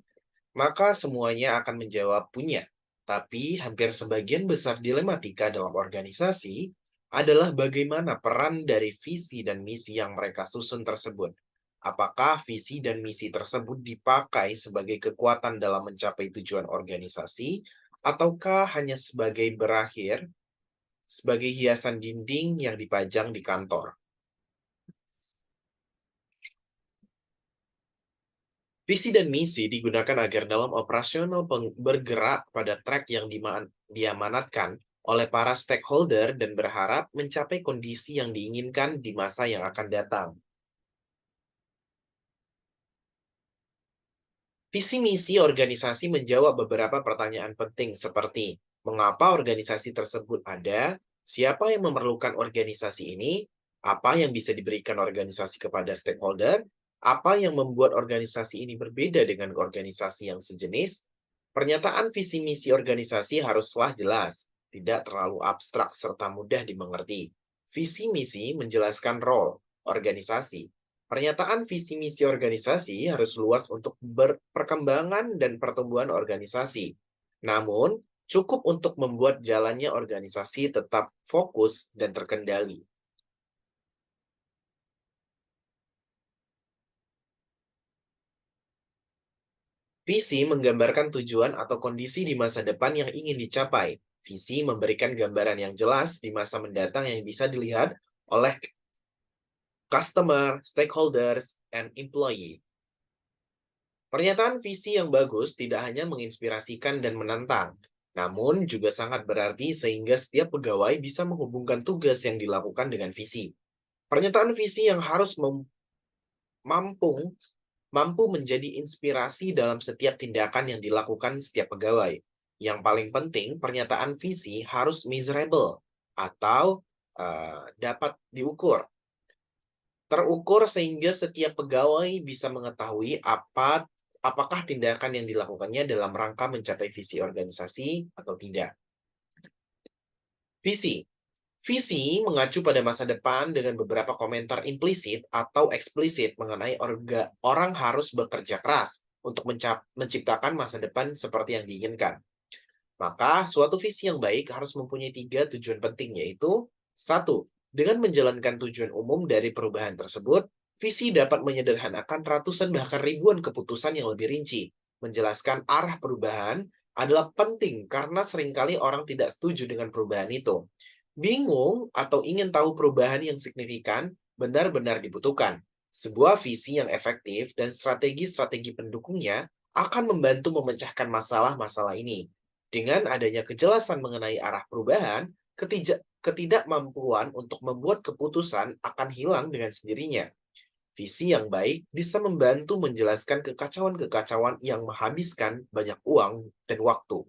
maka semuanya akan menjawab punya. Tapi hampir sebagian besar dilematika dalam organisasi adalah bagaimana peran dari visi dan misi yang mereka susun tersebut. Apakah visi dan misi tersebut dipakai sebagai kekuatan dalam mencapai tujuan organisasi, ataukah hanya sebagai hiasan dinding yang dipajang di kantor? Visi dan misi digunakan agar dalam operasional bergerak pada track yang diamanatkan oleh para stakeholder dan berharap mencapai kondisi yang diinginkan di masa yang akan datang. Visi misi organisasi menjawab beberapa pertanyaan penting seperti mengapa organisasi tersebut ada, siapa yang memerlukan organisasi ini, apa yang bisa diberikan organisasi kepada stakeholder, apa yang membuat organisasi ini berbeda dengan organisasi yang sejenis. Pernyataan visi misi organisasi haruslah jelas, tidak terlalu abstrak serta mudah dimengerti. Visi misi menjelaskan role organisasi. Pernyataan visi misi organisasi harus luas untuk perkembangan dan pertumbuhan organisasi. Namun, cukup untuk membuat jalannya organisasi tetap fokus dan terkendali. Visi menggambarkan tujuan atau kondisi di masa depan yang ingin dicapai. Visi memberikan gambaran yang jelas di masa mendatang yang bisa dilihat oleh customer, stakeholders, and employee. Pernyataan visi yang bagus tidak hanya menginspirasikan dan menantang, namun juga sangat berarti sehingga setiap pegawai bisa menghubungkan tugas yang dilakukan dengan visi. Pernyataan visi yang harus mampu mampu menjadi inspirasi dalam setiap tindakan yang dilakukan setiap pegawai. Yang paling penting, pernyataan visi harus measurable atau dapat diukur. Terukur sehingga setiap pegawai bisa mengetahui apakah tindakan yang dilakukannya dalam rangka mencapai visi organisasi atau tidak. Visi. Visi mengacu pada masa depan dengan beberapa komentar implisit atau eksplisit mengenai orang harus bekerja keras untuk menciptakan masa depan seperti yang diinginkan. Maka, suatu visi yang baik harus mempunyai 3 tujuan penting, yaitu: satu, dengan menjalankan tujuan umum dari perubahan tersebut, visi dapat menyederhanakan ratusan bahkan ribuan keputusan yang lebih rinci. Menjelaskan arah perubahan adalah penting karena seringkali orang tidak setuju dengan perubahan itu. Bingung atau ingin tahu perubahan yang signifikan benar-benar dibutuhkan. Sebuah visi yang efektif dan strategi-strategi pendukungnya akan membantu memecahkan masalah-masalah ini. Dengan adanya kejelasan mengenai arah perubahan, ketidakmampuan untuk membuat keputusan akan hilang dengan sendirinya. Visi yang baik bisa membantu menjelaskan kekacauan-kekacauan yang menghabiskan banyak uang dan waktu.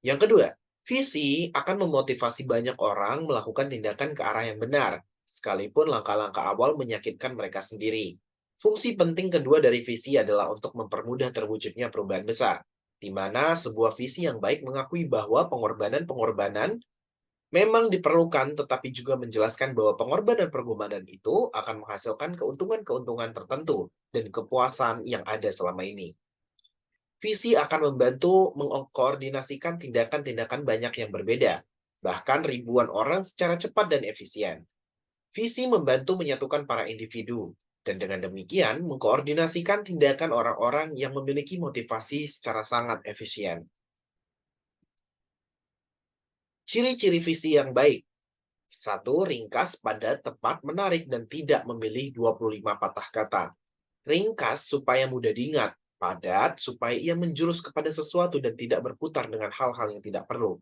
Yang kedua, visi akan memotivasi banyak orang melakukan tindakan ke arah yang benar, sekalipun langkah-langkah awal menyakitkan mereka sendiri. Fungsi penting kedua dari visi adalah untuk mempermudah terwujudnya perubahan besar, di mana sebuah visi yang baik mengakui bahwa pengorbanan-pengorbanan memang diperlukan, tetapi juga menjelaskan bahwa pengorbanan-pengorbanan itu akan menghasilkan keuntungan-keuntungan tertentu dan kepuasan yang ada selama ini. Visi akan membantu mengkoordinasikan tindakan-tindakan banyak yang berbeda, bahkan ribuan orang secara cepat dan efisien. Visi membantu menyatukan para individu, dan dengan demikian mengkoordinasikan tindakan orang-orang yang memiliki motivasi secara sangat efisien. Ciri-ciri visi yang baik. Satu, ringkas, padat, tepat, menarik, dan tidak memilih 25 patah kata. Ringkas supaya mudah diingat, padat supaya ia menjurus kepada sesuatu dan tidak berputar dengan hal-hal yang tidak perlu.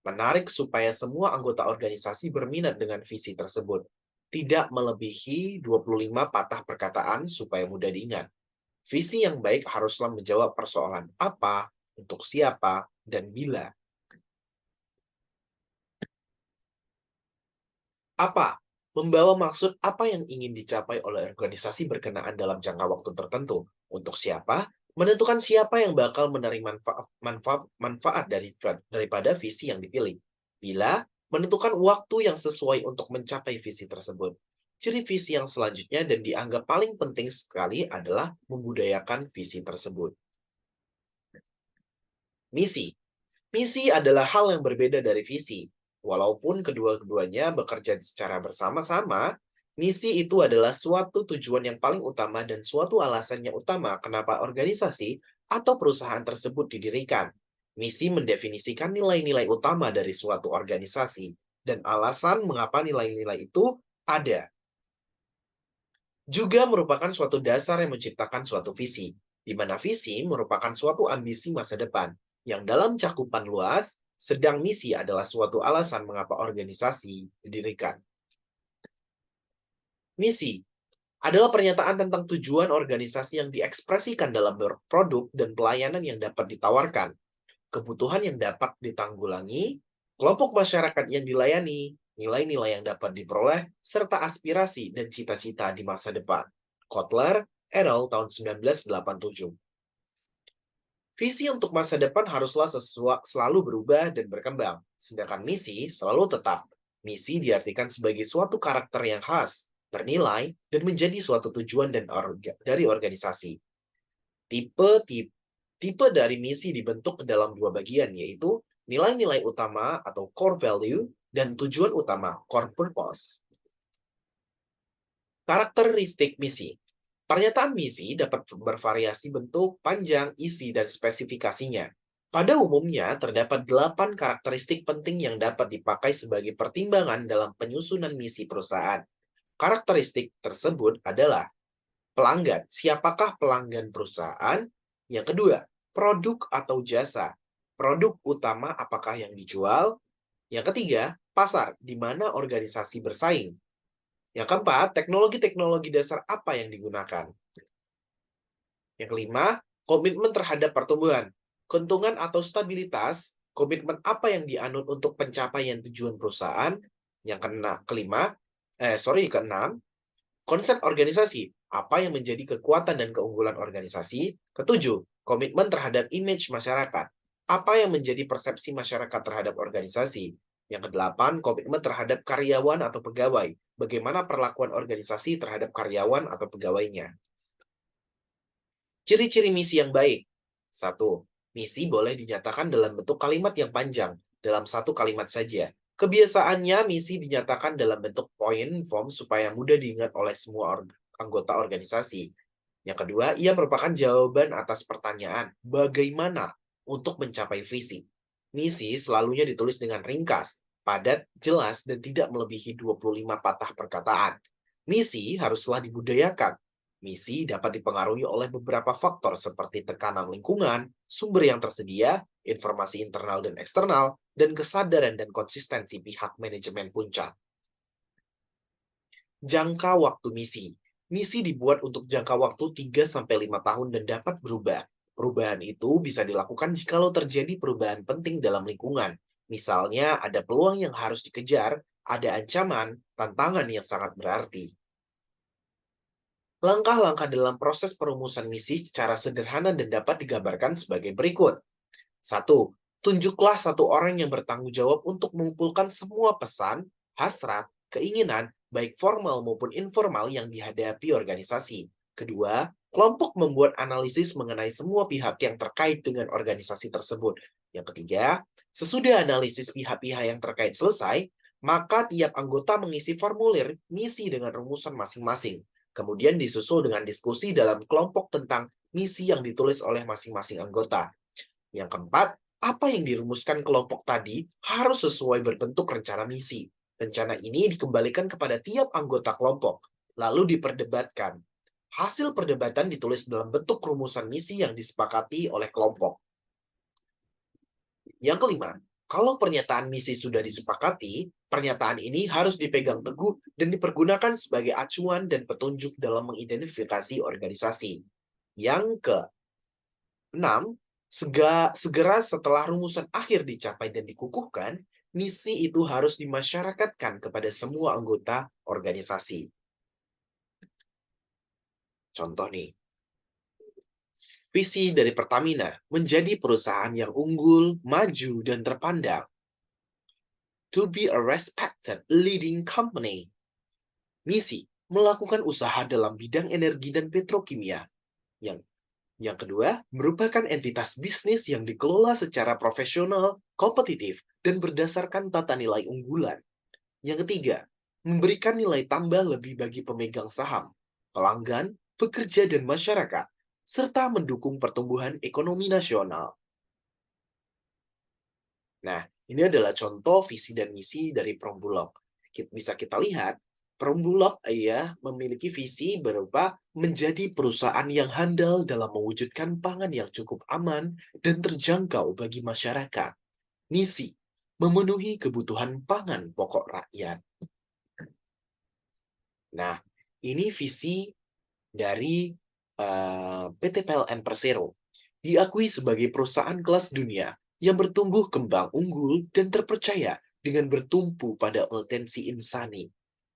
Menarik supaya semua anggota organisasi berminat dengan visi tersebut. Tidak melebihi 25 patah perkataan supaya mudah diingat. Visi yang baik haruslah menjawab persoalan apa, untuk siapa, dan bila. Apa Membawa maksud apa yang ingin dicapai oleh organisasi berkenaan dalam jangka waktu tertentu. Untuk siapa? Menentukan siapa yang bakal menerima manfaat daripada visi yang dipilih. Bila menentukan waktu yang sesuai untuk mencapai visi tersebut. Ciri visi yang selanjutnya dan dianggap paling penting sekali adalah membudayakan visi tersebut. Misi. Misi adalah hal yang berbeda dari visi. Walaupun kedua-duanya bekerja secara bersama-sama, misi itu adalah suatu tujuan yang paling utama dan suatu alasan yang utama kenapa organisasi atau perusahaan tersebut didirikan. Misi mendefinisikan nilai-nilai utama dari suatu organisasi dan alasan mengapa nilai-nilai itu ada. Juga merupakan suatu dasar yang menciptakan suatu visi, di mana visi merupakan suatu ambisi masa depan, yang dalam cakupan luas, sedang misi adalah suatu alasan mengapa organisasi didirikan. Misi adalah pernyataan tentang tujuan organisasi yang diekspresikan dalam produk dan pelayanan yang dapat ditawarkan, kebutuhan yang dapat ditanggulangi, kelompok masyarakat yang dilayani, nilai-nilai yang dapat diperoleh, serta aspirasi dan cita-cita di masa depan. Kotler, et al. Tahun 1987. Visi untuk masa depan haruslah selalu berubah dan berkembang, sedangkan misi selalu tetap. Misi diartikan sebagai suatu karakter yang khas, bernilai, dan menjadi suatu tujuan dari organisasi. Tipe, tipe, tipe dari misi dibentuk ke dalam dua bagian, yaitu nilai-nilai utama atau core value dan tujuan utama, core purpose. Karakteristik misi. Pernyataan misi dapat bervariasi bentuk, panjang, isi, dan spesifikasinya. Pada umumnya, terdapat 8 karakteristik penting yang dapat dipakai sebagai pertimbangan dalam penyusunan misi perusahaan. Karakteristik tersebut adalah pelanggan. Siapakah pelanggan perusahaan? Yang kedua, produk atau jasa. Produk utama apakah yang dijual? Yang ketiga, pasar, di mana organisasi bersaing. Yang keempat, teknologi-teknologi dasar apa yang digunakan. Yang kelima, komitmen terhadap pertumbuhan. Keuntungan atau stabilitas, komitmen apa yang dianut untuk pencapaian tujuan perusahaan. Yang keenam, konsep organisasi. Apa yang menjadi kekuatan dan keunggulan organisasi. Ketujuh, komitmen terhadap image masyarakat. Apa yang menjadi persepsi masyarakat terhadap organisasi. Yang kedelapan, komitmen terhadap karyawan atau pegawai. Bagaimana perlakuan organisasi terhadap karyawan atau pegawainya. Ciri-ciri misi yang baik. 1. Misi boleh dinyatakan dalam bentuk kalimat yang panjang, dalam satu kalimat saja. Kebiasaannya, misi dinyatakan dalam bentuk poin form supaya mudah diingat oleh semua anggota organisasi. Yang kedua, ia merupakan jawaban atas pertanyaan, bagaimana untuk mencapai visi. Misi selalunya ditulis dengan ringkas, padat, jelas, dan tidak melebihi 25 patah perkataan. Misi haruslah dibudayakan. Misi dapat dipengaruhi oleh beberapa faktor seperti tekanan lingkungan, sumber yang tersedia, informasi internal dan eksternal, dan kesadaran dan konsistensi pihak manajemen puncak. Jangka waktu misi. Misi dibuat untuk jangka waktu 3-5 tahun dan dapat berubah. Perubahan itu bisa dilakukan jikalau terjadi perubahan penting dalam lingkungan. Misalnya ada peluang yang harus dikejar, ada ancaman, tantangan yang sangat berarti. Langkah-langkah dalam proses perumusan misi secara sederhana dan dapat digambarkan sebagai berikut. 1. Tunjuklah satu orang yang bertanggung jawab untuk mengumpulkan semua pesan, hasrat, keinginan, baik formal maupun informal yang dihadapi organisasi. Kedua, kelompok membuat analisis mengenai semua pihak yang terkait dengan organisasi tersebut. Yang ketiga, sesudah analisis pihak-pihak yang terkait selesai, maka tiap anggota mengisi formulir misi dengan rumusan masing-masing. Kemudian disusul dengan diskusi dalam kelompok tentang misi yang ditulis oleh masing-masing anggota. Yang keempat, apa yang dirumuskan kelompok tadi harus sesuai berbentuk rencana misi. Rencana ini dikembalikan kepada tiap anggota kelompok, lalu diperdebatkan. Hasil perdebatan ditulis dalam bentuk rumusan misi yang disepakati oleh kelompok. Yang kelima, kalau pernyataan misi sudah disepakati, pernyataan ini harus dipegang teguh dan dipergunakan sebagai acuan dan petunjuk dalam mengidentifikasi organisasi. Yang keenam, segera setelah rumusan akhir dicapai dan dikukuhkan, misi itu harus dimasyarakatkan kepada semua anggota organisasi. Contoh nih, visi dari Pertamina menjadi perusahaan yang unggul, maju, dan terpandang. To be a respected leading company. Misi, melakukan usaha dalam bidang energi dan petrokimia. Yang yang kedua, merupakan entitas bisnis yang dikelola secara profesional, kompetitif, dan berdasarkan tata nilai unggulan. Yang ketiga, memberikan nilai tambah lebih bagi pemegang saham, pelanggan, pekerja, dan masyarakat, serta mendukung pertumbuhan ekonomi nasional. Nah, ini adalah contoh visi dan misi dari Perumbulok. Bisa kita lihat, Perumbulok ya memiliki visi berupa menjadi perusahaan yang handal dalam mewujudkan pangan yang cukup aman dan terjangkau bagi masyarakat. Misi, memenuhi kebutuhan pangan pokok rakyat. Nah, ini visi dari PT PLN Persero. Diakui sebagai perusahaan kelas dunia yang bertumbuh kembang unggul dan terpercaya dengan bertumpu pada potensi insani.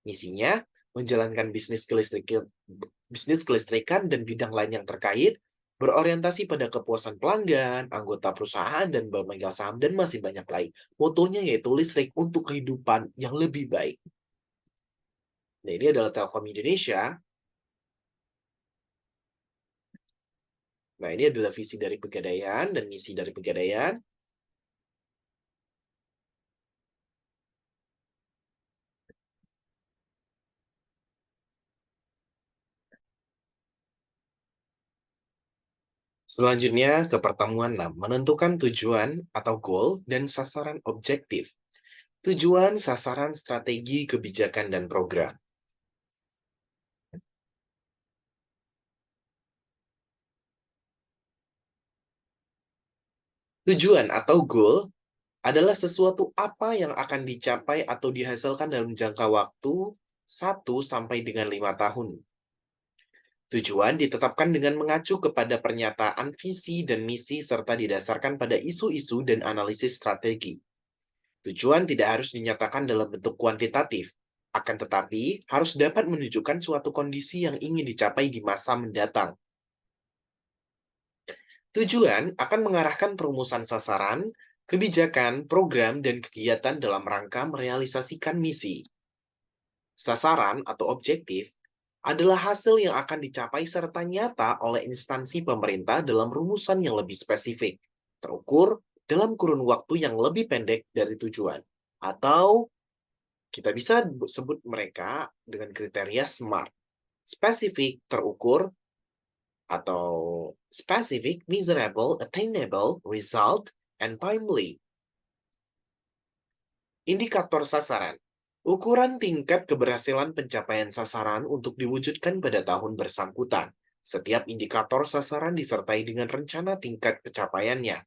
Misinya, menjalankan bisnis kelistrikan dan bidang lain yang terkait, berorientasi pada kepuasan pelanggan, anggota perusahaan, dan pemegang saham, dan masih banyak lain. Motonya yaitu listrik untuk kehidupan yang lebih baik. Nah, ini adalah Telkom Indonesia. Nah, ini adalah visi dari Pegadaian dan misi dari Pegadaian. Selanjutnya ke pertemuan 6, menentukan tujuan atau goal dan sasaran objektif. Tujuan, sasaran, strategi, kebijakan, dan program. Tujuan atau goal adalah sesuatu apa yang akan dicapai atau dihasilkan dalam jangka waktu 1 sampai dengan 5 tahun. Tujuan ditetapkan dengan mengacu kepada pernyataan visi dan misi serta didasarkan pada isu-isu dan analisis strategi. Tujuan tidak harus dinyatakan dalam bentuk kuantitatif, akan tetapi harus dapat menunjukkan suatu kondisi yang ingin dicapai di masa mendatang. Tujuan akan mengarahkan perumusan sasaran, kebijakan, program, dan kegiatan dalam rangka merealisasikan misi. Sasaran atau objektif adalah hasil yang akan dicapai serta nyata oleh instansi pemerintah dalam rumusan yang lebih spesifik, terukur dalam kurun waktu yang lebih pendek dari tujuan, atau kita bisa sebut mereka dengan kriteria SMART, spesifik, terukur, atau specific, measurable, attainable, result, and timely. Indikator sasaran. Ukuran tingkat keberhasilan pencapaian sasaran untuk diwujudkan pada tahun bersangkutan. Setiap indikator sasaran disertai dengan rencana tingkat pencapaiannya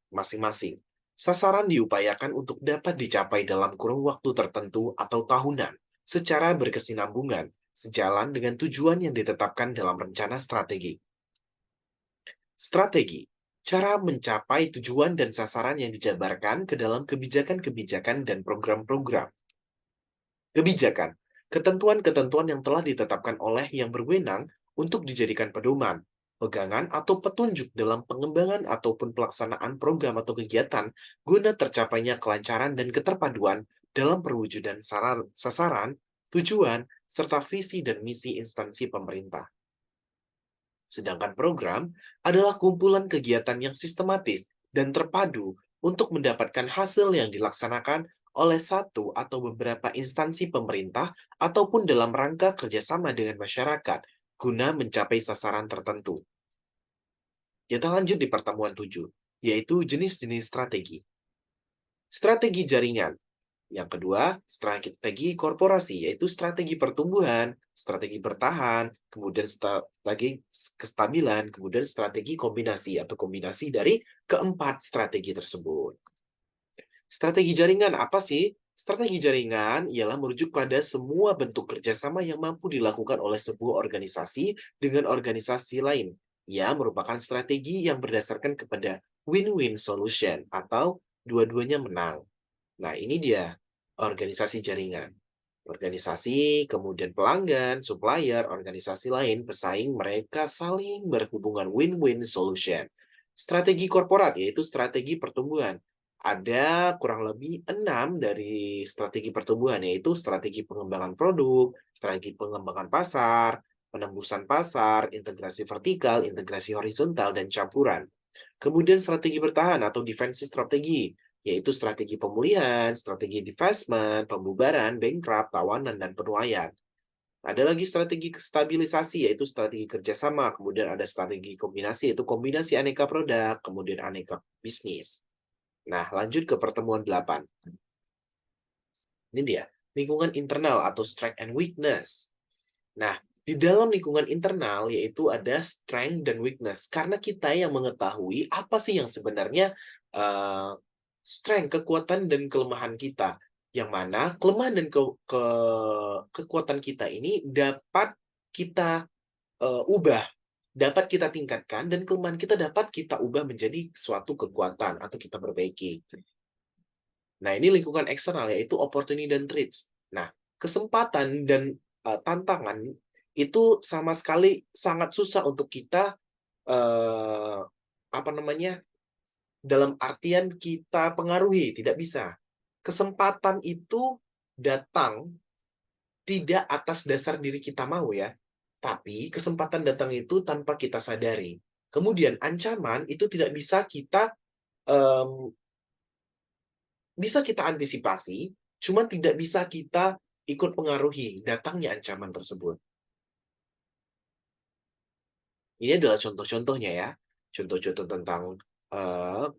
masing-masing. Sasaran diupayakan untuk dapat dicapai dalam kurun waktu tertentu atau tahunan, secara berkesinambungan, sejalan dengan tujuan yang ditetapkan dalam rencana strategi. Strategi, cara mencapai tujuan dan sasaran yang dijabarkan ke dalam kebijakan-kebijakan dan program-program. Kebijakan, ketentuan-ketentuan yang telah ditetapkan oleh yang berwenang untuk dijadikan pedoman, pegangan atau petunjuk dalam pengembangan ataupun pelaksanaan program atau kegiatan guna tercapainya kelancaran dan keterpaduan dalam perwujudan sasaran, tujuan, serta visi dan misi instansi pemerintah. Sedangkan program adalah kumpulan kegiatan yang sistematis dan terpadu untuk mendapatkan hasil yang dilaksanakan oleh satu atau beberapa instansi pemerintah ataupun dalam rangka kerjasama dengan masyarakat guna mencapai sasaran tertentu. Kita lanjut di pertemuan 7, yaitu jenis-jenis strategi. Strategi jaringan. Yang kedua, strategi korporasi, yaitu strategi pertumbuhan, strategi bertahan, kemudian strategi kestabilan, kemudian strategi kombinasi atau kombinasi dari keempat strategi tersebut. Strategi jaringan apa sih? Strategi jaringan ialah merujuk pada semua bentuk kerjasama yang mampu dilakukan oleh sebuah organisasi dengan organisasi lain. Ia merupakan strategi yang berdasarkan kepada win-win solution atau dua-duanya menang. Nah, ini dia organisasi jaringan. Organisasi, kemudian pelanggan, supplier, organisasi lain, pesaing, mereka saling berhubungan win-win solution. Strategi korporat, yaitu strategi pertumbuhan. Ada kurang lebih 6 dari strategi pertumbuhan, yaitu strategi pengembangan produk, strategi pengembangan pasar, penembusan pasar, integrasi vertikal, integrasi horizontal, dan campuran. Kemudian strategi bertahan atau defensive strategi, yaitu strategi pemulihan, strategi divestment, pembubaran, bankrupt, tawanan, dan penuaian. Ada lagi strategi stabilisasi, yaitu strategi kerjasama. Kemudian ada strategi kombinasi, yaitu kombinasi aneka produk, kemudian aneka bisnis. Nah, lanjut ke pertemuan 8. Ini dia, lingkungan internal atau strength and weakness. Nah, di dalam lingkungan internal yaitu ada strength dan weakness. Karena kita yang mengetahui apa sih yang sebenarnya strength, kekuatan dan kelemahan kita. Yang mana kelemahan dan kekuatan kita ini dapat kita ubah, dapat kita tingkatkan, dan kelemahan kita dapat kita ubah menjadi suatu kekuatan atau kita perbaiki. Nah, ini lingkungan eksternal yaitu opportunity dan threats. Nah, kesempatan dan tantangan itu sama sekali sangat susah untuk kita apa namanya? Dalam artian kita pengaruhi, tidak bisa. Kesempatan itu datang tidak atas dasar diri kita mau ya, tapi kesempatan datang itu tanpa kita sadari. Kemudian ancaman itu tidak bisa kita em, bisa kita antisipasi, cuman tidak bisa kita ikut pengaruhi datangnya ancaman tersebut. Ini adalah contoh-contohnya ya. Contoh-contoh tentang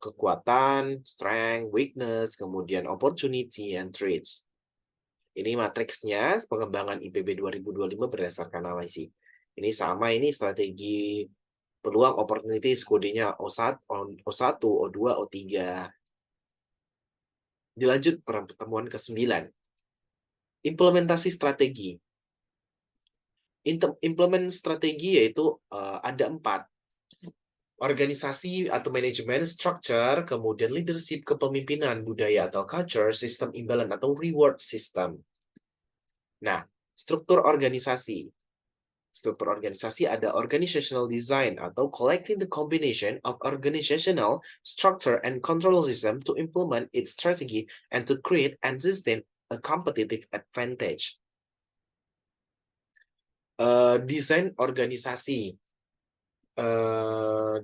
kekuatan, strength, weakness, kemudian opportunity, and threats. Ini matriksnya pengembangan IPB 2025 berdasarkan analisis. Ini sama, ini strategi peluang opportunities, kodenya O1, O2, O3. Dilanjut pertemuan ke-9. Implementasi strategi. Implement strategi yaitu ada 4. Organisasi atau manajemen, structure, kemudian leadership, kepemimpinan, budaya atau culture, sistem imbalan atau reward system. Nah, struktur organisasi. Struktur organisasi ada organizational design atau collecting the combination of organizational structure and control system to implement its strategy and to create and sustain a competitive advantage. Desain organisasi.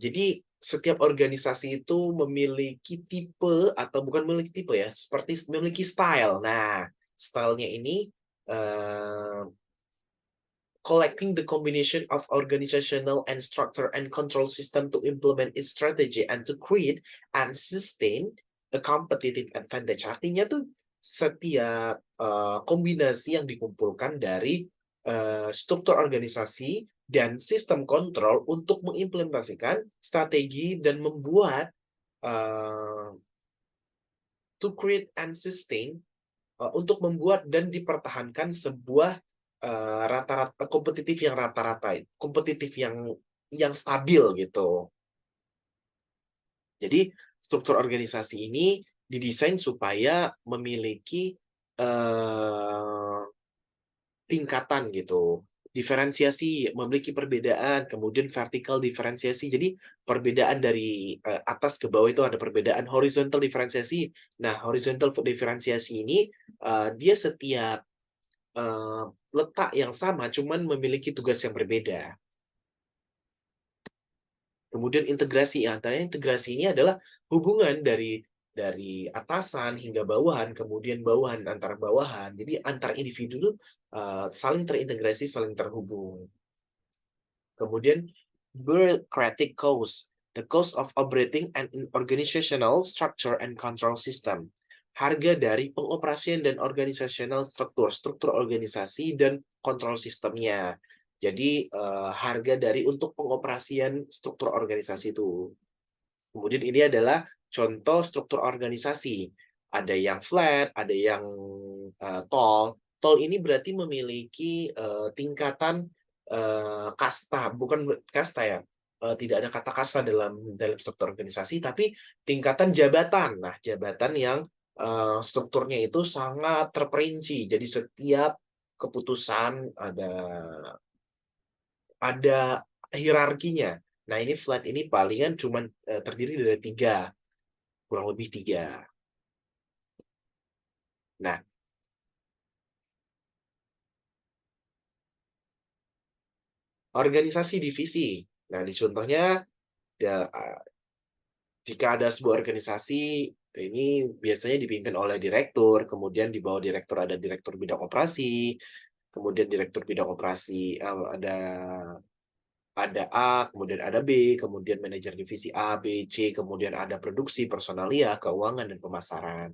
Jadi setiap organisasi itu memiliki tipe atau bukan memiliki tipe ya, seperti memiliki style. Nah, stylenya ini collecting the combination of organizational and structure and control system to implement its strategy and to create and sustain a competitive advantage. Artinya tuh setiap kombinasi yang dikumpulkan dari struktur organisasi dan sistem kontrol untuk mengimplementasikan strategi dan membuat to create and sustain untuk membuat dan dipertahankan sebuah rata-rata kompetitif yang rata-rata, kompetitif yang stabil gitu. Jadi struktur organisasi ini didesain supaya memiliki tingkatan gitu. Diferensiasi, memiliki perbedaan, kemudian vertikal diferensiasi. Jadi perbedaan dari atas ke bawah itu ada perbedaan horizontal diferensiasi. Nah, horizontal diferensiasi ini dia setiap letak yang sama, cuman memiliki tugas yang berbeda. Kemudian integrasi, antara integrasi ini adalah hubungan dari atasan hingga bawahan, kemudian bawahan antar bawahan. Jadi antar individu saling terintegrasi, saling terhubung. Kemudian bureaucratic cost, the cost of operating an organizational structure and control system. Harga dari pengoperasian dan organisasional struktur organisasi dan kontrol sistemnya. Jadi harga dari untuk pengoperasian struktur organisasi itu. Kemudian ini adalah contoh struktur organisasi. Ada yang flat, ada yang tall. Tall ini berarti memiliki tingkatan kasta, bukan kasta ya. Tidak ada kata kasta dalam struktur organisasi, tapi tingkatan jabatan. Nah, jabatan yang strukturnya itu sangat terperinci. Jadi setiap keputusan ada hierarkinya. Nah, ini flat ini palingan cuman terdiri dari 3, kurang lebih 3. Nah, organisasi divisi. Nah, di contohnya ya, jika ada sebuah organisasi ini biasanya dipimpin oleh direktur, kemudian di bawah direktur ada direktur bidang operasi, kemudian direktur bidang operasi ada A, kemudian ada B, kemudian manajer divisi A, B, C, kemudian ada produksi, personalia, keuangan, dan pemasaran.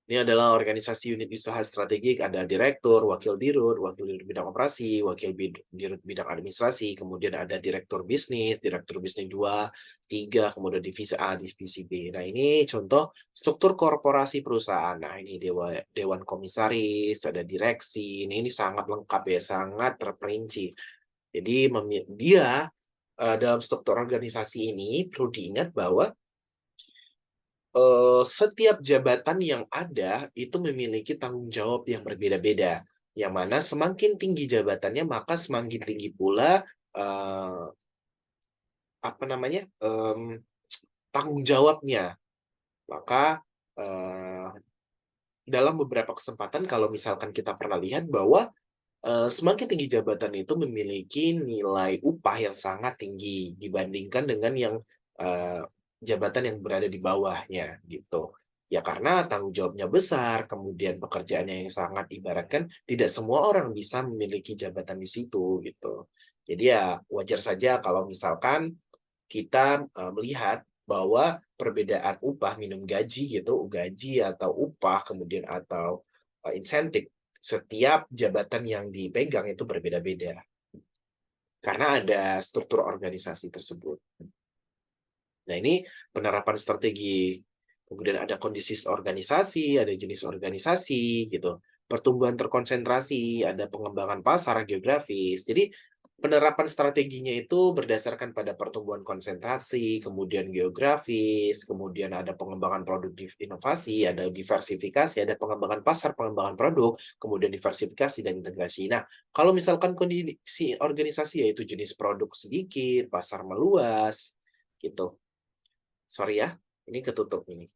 Ini adalah organisasi unit usaha strategik, ada direktur, wakil dirut bidang operasi, wakil dirut bidang administrasi, kemudian ada direktur bisnis 2, 3, kemudian divisi A, divisi B. Nah, ini contoh struktur korporasi perusahaan. Nah, ini dewan komisaris, ada direksi. Ini sangat lengkap ya, sangat terperinci. Jadi dia dalam struktur organisasi ini perlu diingat bahwa setiap jabatan yang ada itu memiliki tanggung jawab yang berbeda-beda. Yang mana semakin tinggi jabatannya, maka semakin tinggi pula eee, apa namanya, tanggung jawabnya. Maka, eee, dalam beberapa kesempatan kalau misalkan kita pernah lihat bahwa semakin tinggi jabatan itu memiliki nilai upah yang sangat tinggi dibandingkan dengan yang, eee, jabatan yang berada di bawahnya, gitu. Ya karena tanggung jawabnya besar, kemudian pekerjaannya yang sangat ibaratkan tidak semua orang bisa memiliki jabatan di situ, gitu. Jadi ya wajar saja kalau misalkan kita, melihat bahwa perbedaan upah minum gaji gitu, gaji atau upah kemudian atau, insentif setiap jabatan yang dipegang itu berbeda-beda, karena ada struktur organisasi tersebut. Nah, ini penerapan strategi, kemudian ada kondisi organisasi, ada jenis organisasi, gitu. Pertumbuhan terkonsentrasi, ada pengembangan pasar geografis. Jadi, penerapan strateginya itu berdasarkan pada pertumbuhan konsentrasi, kemudian geografis, kemudian ada pengembangan produktif inovasi, ada diversifikasi, ada pengembangan pasar, pengembangan produk, kemudian diversifikasi dan integrasi. Nah, kalau misalkan kondisi organisasi yaitu jenis produk sedikit, pasar meluas, gitu. Sorry ya, ini ketutup ini.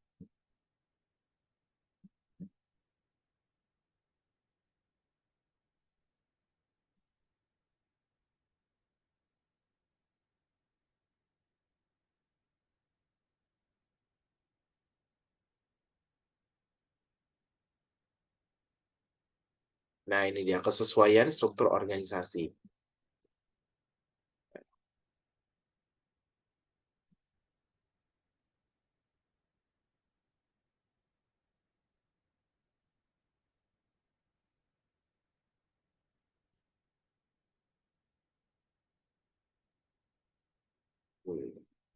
Nah, ini dia kesesuaian struktur organisasi.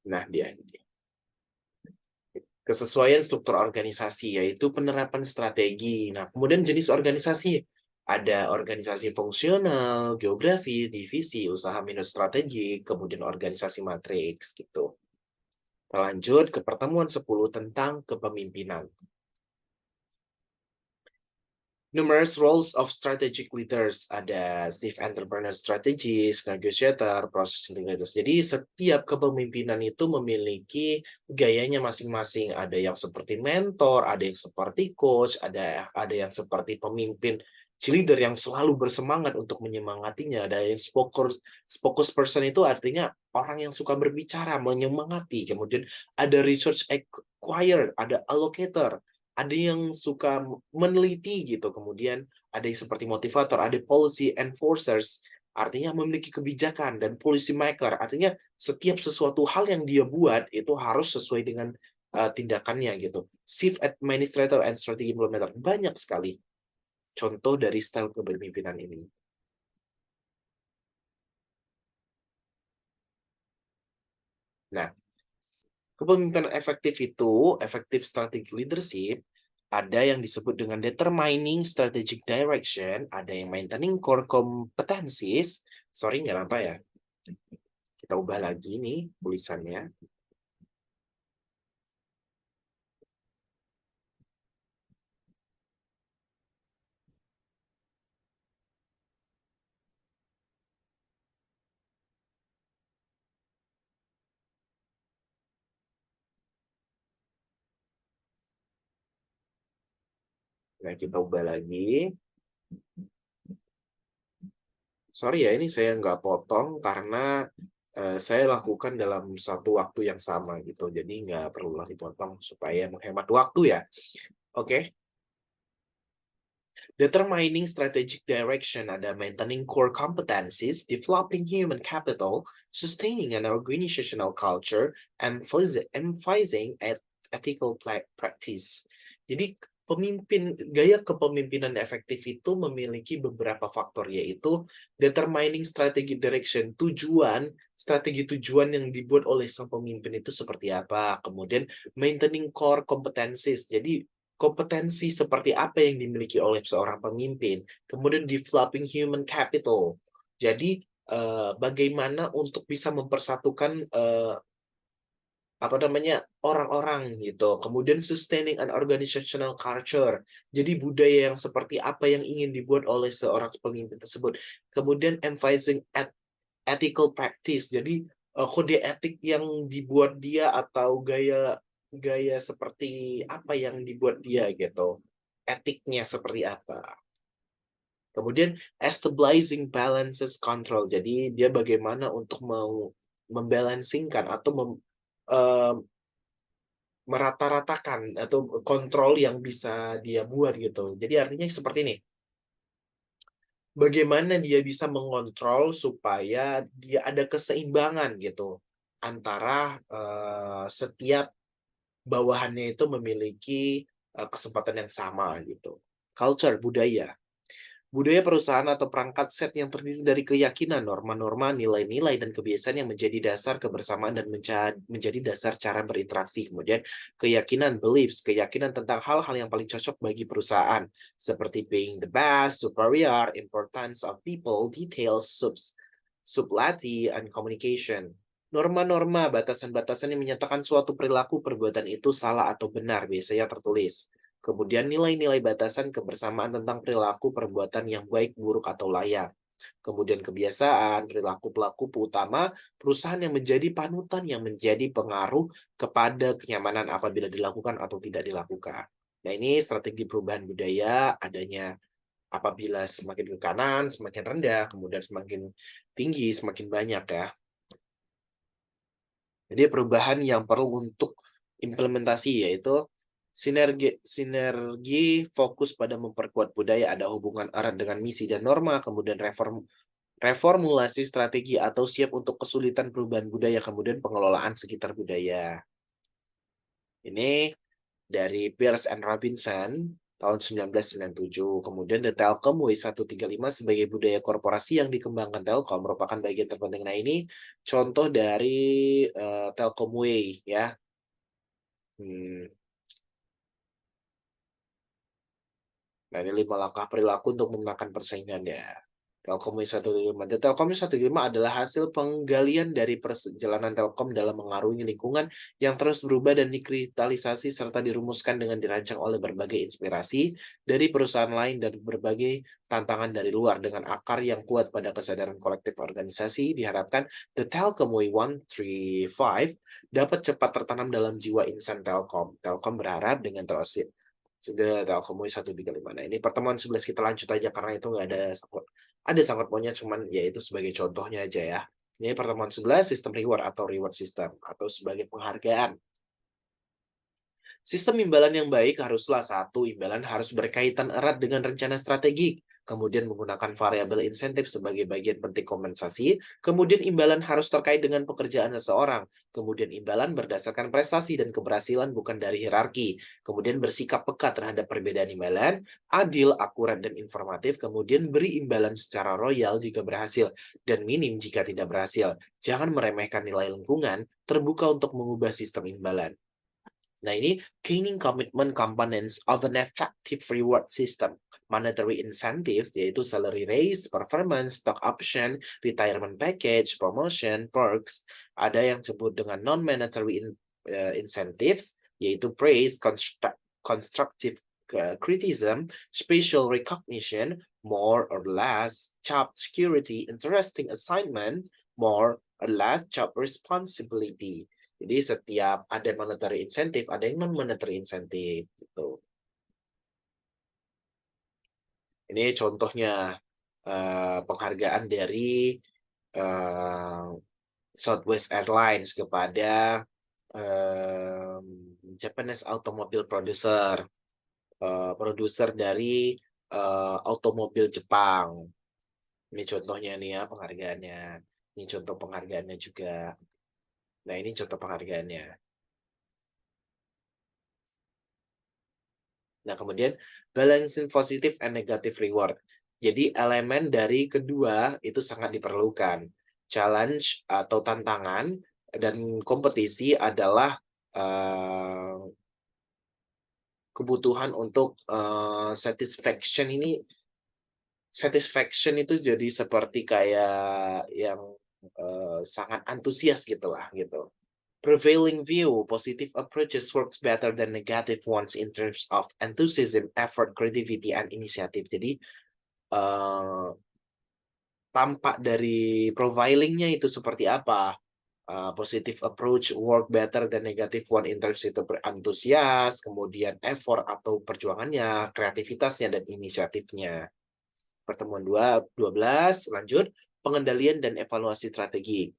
Nah, dia ini. Kesesuaian struktur organisasi, yaitu penerapan strategi. Nah, kemudian jenis organisasi. Ada organisasi fungsional, geografi, divisi, usaha minus strategi, kemudian organisasi matriks, gitu. Lanjut ke pertemuan 10 tentang kepemimpinan. Numerous roles of strategic leaders, ada chief entrepreneur strategist, negotiator, process integrators. Jadi setiap kepemimpinan itu memiliki gayanya masing-masing. Ada yang seperti mentor, ada yang seperti coach, ada yang seperti pemimpin cheerleader yang selalu bersemangat untuk menyemangatinya. Ada yang spokesperson itu artinya orang yang suka berbicara, menyemangati. Kemudian ada research acquired, ada allocator, ada yang suka meneliti gitu, kemudian ada yang seperti motivator, ada policy enforcers, artinya memiliki kebijakan, dan policy maker, artinya setiap sesuatu hal yang dia buat itu harus sesuai dengan tindakannya gitu. Chief administrator and strategy implementer, banyak sekali contoh dari style kepemimpinan ini. Nah, kepemimpinan efektif itu, effective strategic leadership, ada yang disebut dengan determining strategic direction, ada yang maintaining core competencies. Sorry, nggak nampak ya. Kita ubah lagi nih tulisannya. Nah, kita ubah lagi. Sorry ya, ini saya nggak potong karena saya lakukan dalam satu waktu yang sama gitu. Jadi nggak perlu dipotong supaya menghemat waktu ya. Oke. Determining strategic direction ada maintaining core competencies, developing human capital, sustaining an organizational culture, emphasizing ethical practice. Jadi gaya kepemimpinan efektif itu memiliki beberapa faktor, yaitu determining strategic direction, strategi tujuan yang dibuat oleh sang pemimpin itu seperti apa. Kemudian maintaining core competencies, jadi kompetensi seperti apa yang dimiliki oleh seorang pemimpin. Kemudian developing human capital. Jadi bagaimana untuk bisa mempersatukan orang-orang gitu. Kemudian sustaining an organizational culture. Jadi budaya yang seperti apa yang ingin dibuat oleh seorang pemimpin tersebut. Kemudian emphasizing ethical practice. Jadi kode etik yang dibuat dia atau gaya gaya seperti apa yang dibuat dia gitu. Etiknya seperti apa. Kemudian stabilizing balances control. Jadi dia bagaimana untuk mau membalancingkan atau merata-ratakan atau kontrol yang bisa dia buat gitu. Jadi artinya seperti ini. Bagaimana dia bisa mengontrol supaya dia ada keseimbangan gitu antara setiap bawahannya itu memiliki kesempatan yang sama gitu. Culture, budaya. Budaya perusahaan atau perangkat set yang terdiri dari keyakinan, norma-norma, nilai-nilai, dan kebiasaan yang menjadi dasar kebersamaan dan menjadi dasar cara berinteraksi. Kemudian keyakinan, beliefs, keyakinan tentang hal-hal yang paling cocok bagi perusahaan, seperti being the best, superior, importance of people, details, sublati, and communication. Norma-norma, batasan-batasan yang menyatakan suatu perilaku perbuatan itu salah atau benar, biasanya tertulis. Kemudian nilai-nilai batasan kebersamaan tentang perilaku perbuatan yang baik, buruk, atau layak. Kemudian kebiasaan, perilaku pelaku utama perusahaan yang menjadi panutan yang menjadi pengaruh kepada kenyamanan apabila dilakukan atau tidak dilakukan. Nah, ini strategi perubahan budaya adanya apabila semakin ke kanan, semakin rendah, kemudian semakin tinggi, semakin banyak ya. Jadi perubahan yang perlu untuk implementasi yaitu sinergi fokus pada memperkuat budaya, ada hubungan erat dengan misi dan norma, kemudian reformulasi strategi atau siap untuk kesulitan perubahan budaya, kemudian pengelolaan sekitar budaya. Ini dari Pierce and Robinson tahun 1997. Kemudian The Telkom W135 sebagai budaya korporasi yang dikembangkan Telkom merupakan bagian terpenting. Nah, ini contoh dari Telkom Way ya. Hmm. Nah, ini 5 langkah perilaku untuk memenangkan persaingan ya. Telkom W135. Dan Telkom W135 adalah hasil penggalian dari perjalanan Telkom dalam mengarungi lingkungan yang terus berubah dan dikristalisasi serta dirumuskan dengan dirancang oleh berbagai inspirasi dari perusahaan lain dan berbagai tantangan dari luar. Dengan akar yang kuat pada kesadaran kolektif organisasi, diharapkan The Telkom Way135 dapat cepat tertanam dalam jiwa insan Telkom. Telkom berharap dengan terus sudah Telkom W135. Nah, ini pertemuan 11 kita lanjut aja karena itu nggak ada sangkut pautnya, cuman ya itu sebagai contohnya aja ya. Ini pertemuan 11 sistem reward atau reward system atau sebagai penghargaan. Sistem imbalan yang baik haruslah satu, imbalan harus berkaitan erat dengan rencana strategik, kemudian menggunakan variabel insentif sebagai bagian penting kompensasi, kemudian imbalan harus terkait dengan pekerjaan seseorang, kemudian imbalan berdasarkan prestasi dan keberhasilan bukan dari hierarki, kemudian bersikap peka terhadap perbedaan imbalan, adil, akurat, dan informatif, kemudian beri imbalan secara royal jika berhasil, dan minim jika tidak berhasil. Jangan meremehkan nilai lingkungan, terbuka untuk mengubah sistem imbalan. Nah, ini gaining commitment components of an effective reward system. Monetary incentives, yaitu salary raise, performance, stock option, retirement package, promotion, perks. Ada yang disebut dengan non-monetary incentives, yaitu praise, constructive criticism, special recognition, more or less, job security, interesting assignment, more or less job responsibility. Jadi setiap ada monetary incentive, ada yang non monetary incentive gitu. Ini contohnya penghargaan dari eee, Southwest Airlines kepada Japanese Automobile Producer, produser dari automobil Jepang. Ini contohnya nih ya penghargaannya. Ini contoh penghargaannya juga. Nah, ini contoh penghargaannya. Nah, kemudian balancing positive and negative reward. Jadi elemen dari kedua itu sangat diperlukan. Challenge atau tantangan dan kompetisi adalah eh, kebutuhan untuk satisfaction itu jadi seperti kayak yang sangat antusias gitulah gitu. Prevailing view, positive approaches works better than negative ones in terms of enthusiasm, effort, creativity, and initiative. Jadi, eh, tampak dari profilingnya itu seperti apa. Positive approach work better than negative one in terms itu antusias, kemudian effort atau perjuangannya, kreativitasnya, dan inisiatifnya. Pertemuan 12, lanjut, pengendalian dan evaluasi strategi.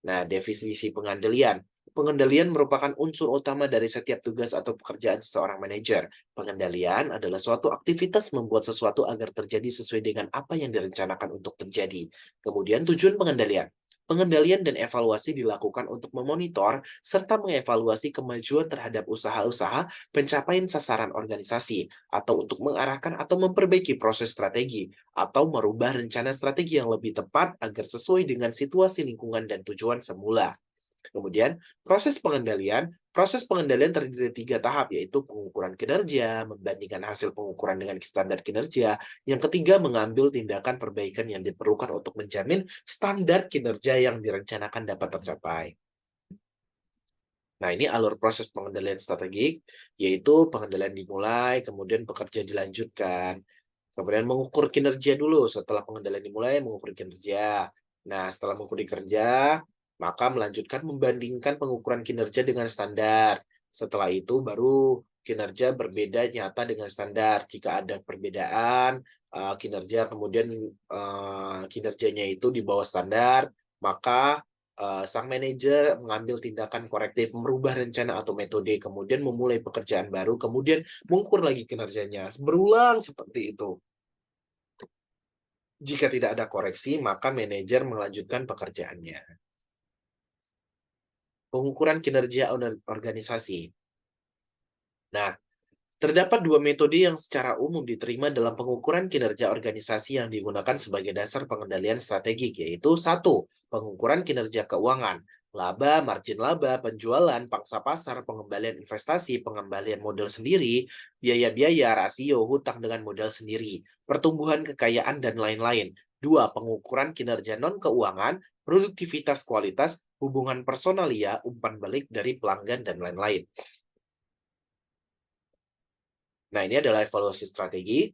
Nah, definisi pengendalian. Pengendalian merupakan unsur utama dari setiap tugas atau pekerjaan seseorang manajer. Pengendalian adalah suatu aktivitas membuat sesuatu agar terjadi sesuai dengan apa yang direncanakan untuk terjadi. Kemudian tujuan pengendalian. Pengendalian dan evaluasi dilakukan untuk memonitor serta mengevaluasi kemajuan terhadap usaha-usaha pencapaian sasaran organisasi, atau untuk mengarahkan atau memperbaiki proses strategi, atau merubah rencana strategi yang lebih tepat agar sesuai dengan situasi lingkungan dan tujuan semula. Kemudian, proses pengendalian terdiri dari 3 tahap, yaitu pengukuran kinerja, membandingkan hasil pengukuran dengan standar kinerja. Yang ketiga, mengambil tindakan perbaikan yang diperlukan untuk menjamin standar kinerja yang direncanakan dapat tercapai. Nah, ini alur proses pengendalian strategik, yaitu pengendalian dimulai, kemudian bekerja dilanjutkan. Kemudian mengukur kinerja dulu, setelah pengendalian dimulai, mengukur kinerja. Nah, setelah mengukur kinerja, maka melanjutkan membandingkan pengukuran kinerja dengan standar. Setelah itu baru kinerja berbeda nyata dengan standar. Jika ada perbedaan, kinerja kemudian kinerjanya itu di bawah standar, maka sang manajer mengambil tindakan korektif, merubah rencana atau metode, kemudian memulai pekerjaan baru, kemudian mengukur lagi kinerjanya. Berulang seperti itu. Jika tidak ada koreksi, maka manajer melanjutkan pekerjaannya. Pengukuran kinerja organisasi. Nah, terdapat 2 metode yang secara umum diterima dalam pengukuran kinerja organisasi yang digunakan sebagai dasar pengendalian strategik, yaitu 1. Pengukuran kinerja keuangan, laba, margin laba, penjualan, pangsa pasar, pengembalian investasi, pengembalian modal sendiri, biaya-biaya, rasio, hutang dengan modal sendiri, pertumbuhan kekayaan, dan lain-lain. 2. Pengukuran kinerja non-keuangan, produktivitas kualitas, hubungan personalia, umpan balik dari pelanggan, dan lain-lain. Nah, ini adalah evaluasi strategi.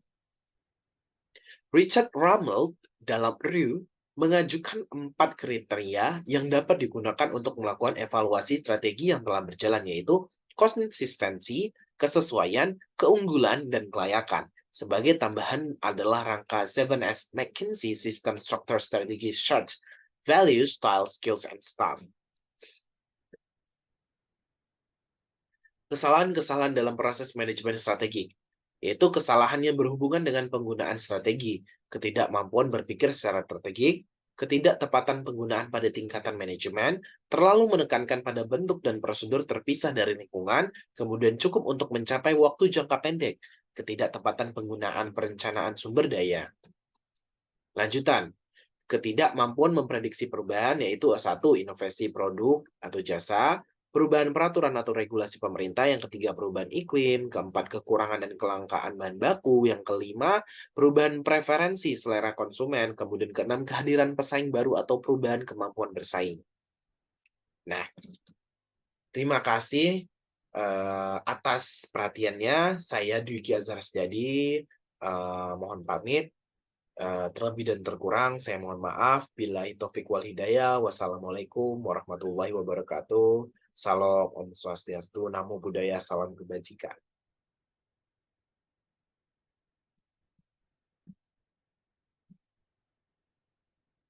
Richard Rummel dalam Review mengajukan 4 kriteria yang dapat digunakan untuk melakukan evaluasi strategi yang telah berjalan, yaitu konsistensi, kesesuaian, keunggulan, dan kelayakan. Sebagai tambahan adalah rangka 7S McKinsey System Structure Strategy Chart, Value, Style, Skills, and Staff. Kesalahan-kesalahan dalam proses manajemen strategi, yaitu kesalahan yang berhubungan dengan penggunaan strategi, ketidakmampuan berpikir secara strategik, ketidaktepatan penggunaan pada tingkatan manajemen, terlalu menekankan pada bentuk dan prosedur terpisah dari lingkungan, kemudian cukup untuk mencapai waktu jangka pendek, ketidaktepatan penggunaan perencanaan sumber daya. Lanjutan, ketidakmampuan memprediksi perubahan, yaitu 1. Inovasi produk atau jasa, perubahan peraturan atau regulasi pemerintah, yang ketiga perubahan iklim, keempat kekurangan dan kelangkaan bahan baku, yang kelima perubahan preferensi selera konsumen, kemudian keenam kehadiran pesaing baru atau perubahan kemampuan bersaing. Nah, terima kasih atas perhatiannya. Saya Dwiki Azhar Setiadi, mohon pamit. Terlebih dan terkurang, saya mohon maaf. Billahi taufiq wal hidayah. Wassalamualaikum warahmatullahi wabarakatuh. Salam Om Swastiastu, Namo Buddhaya, salam kebajikan.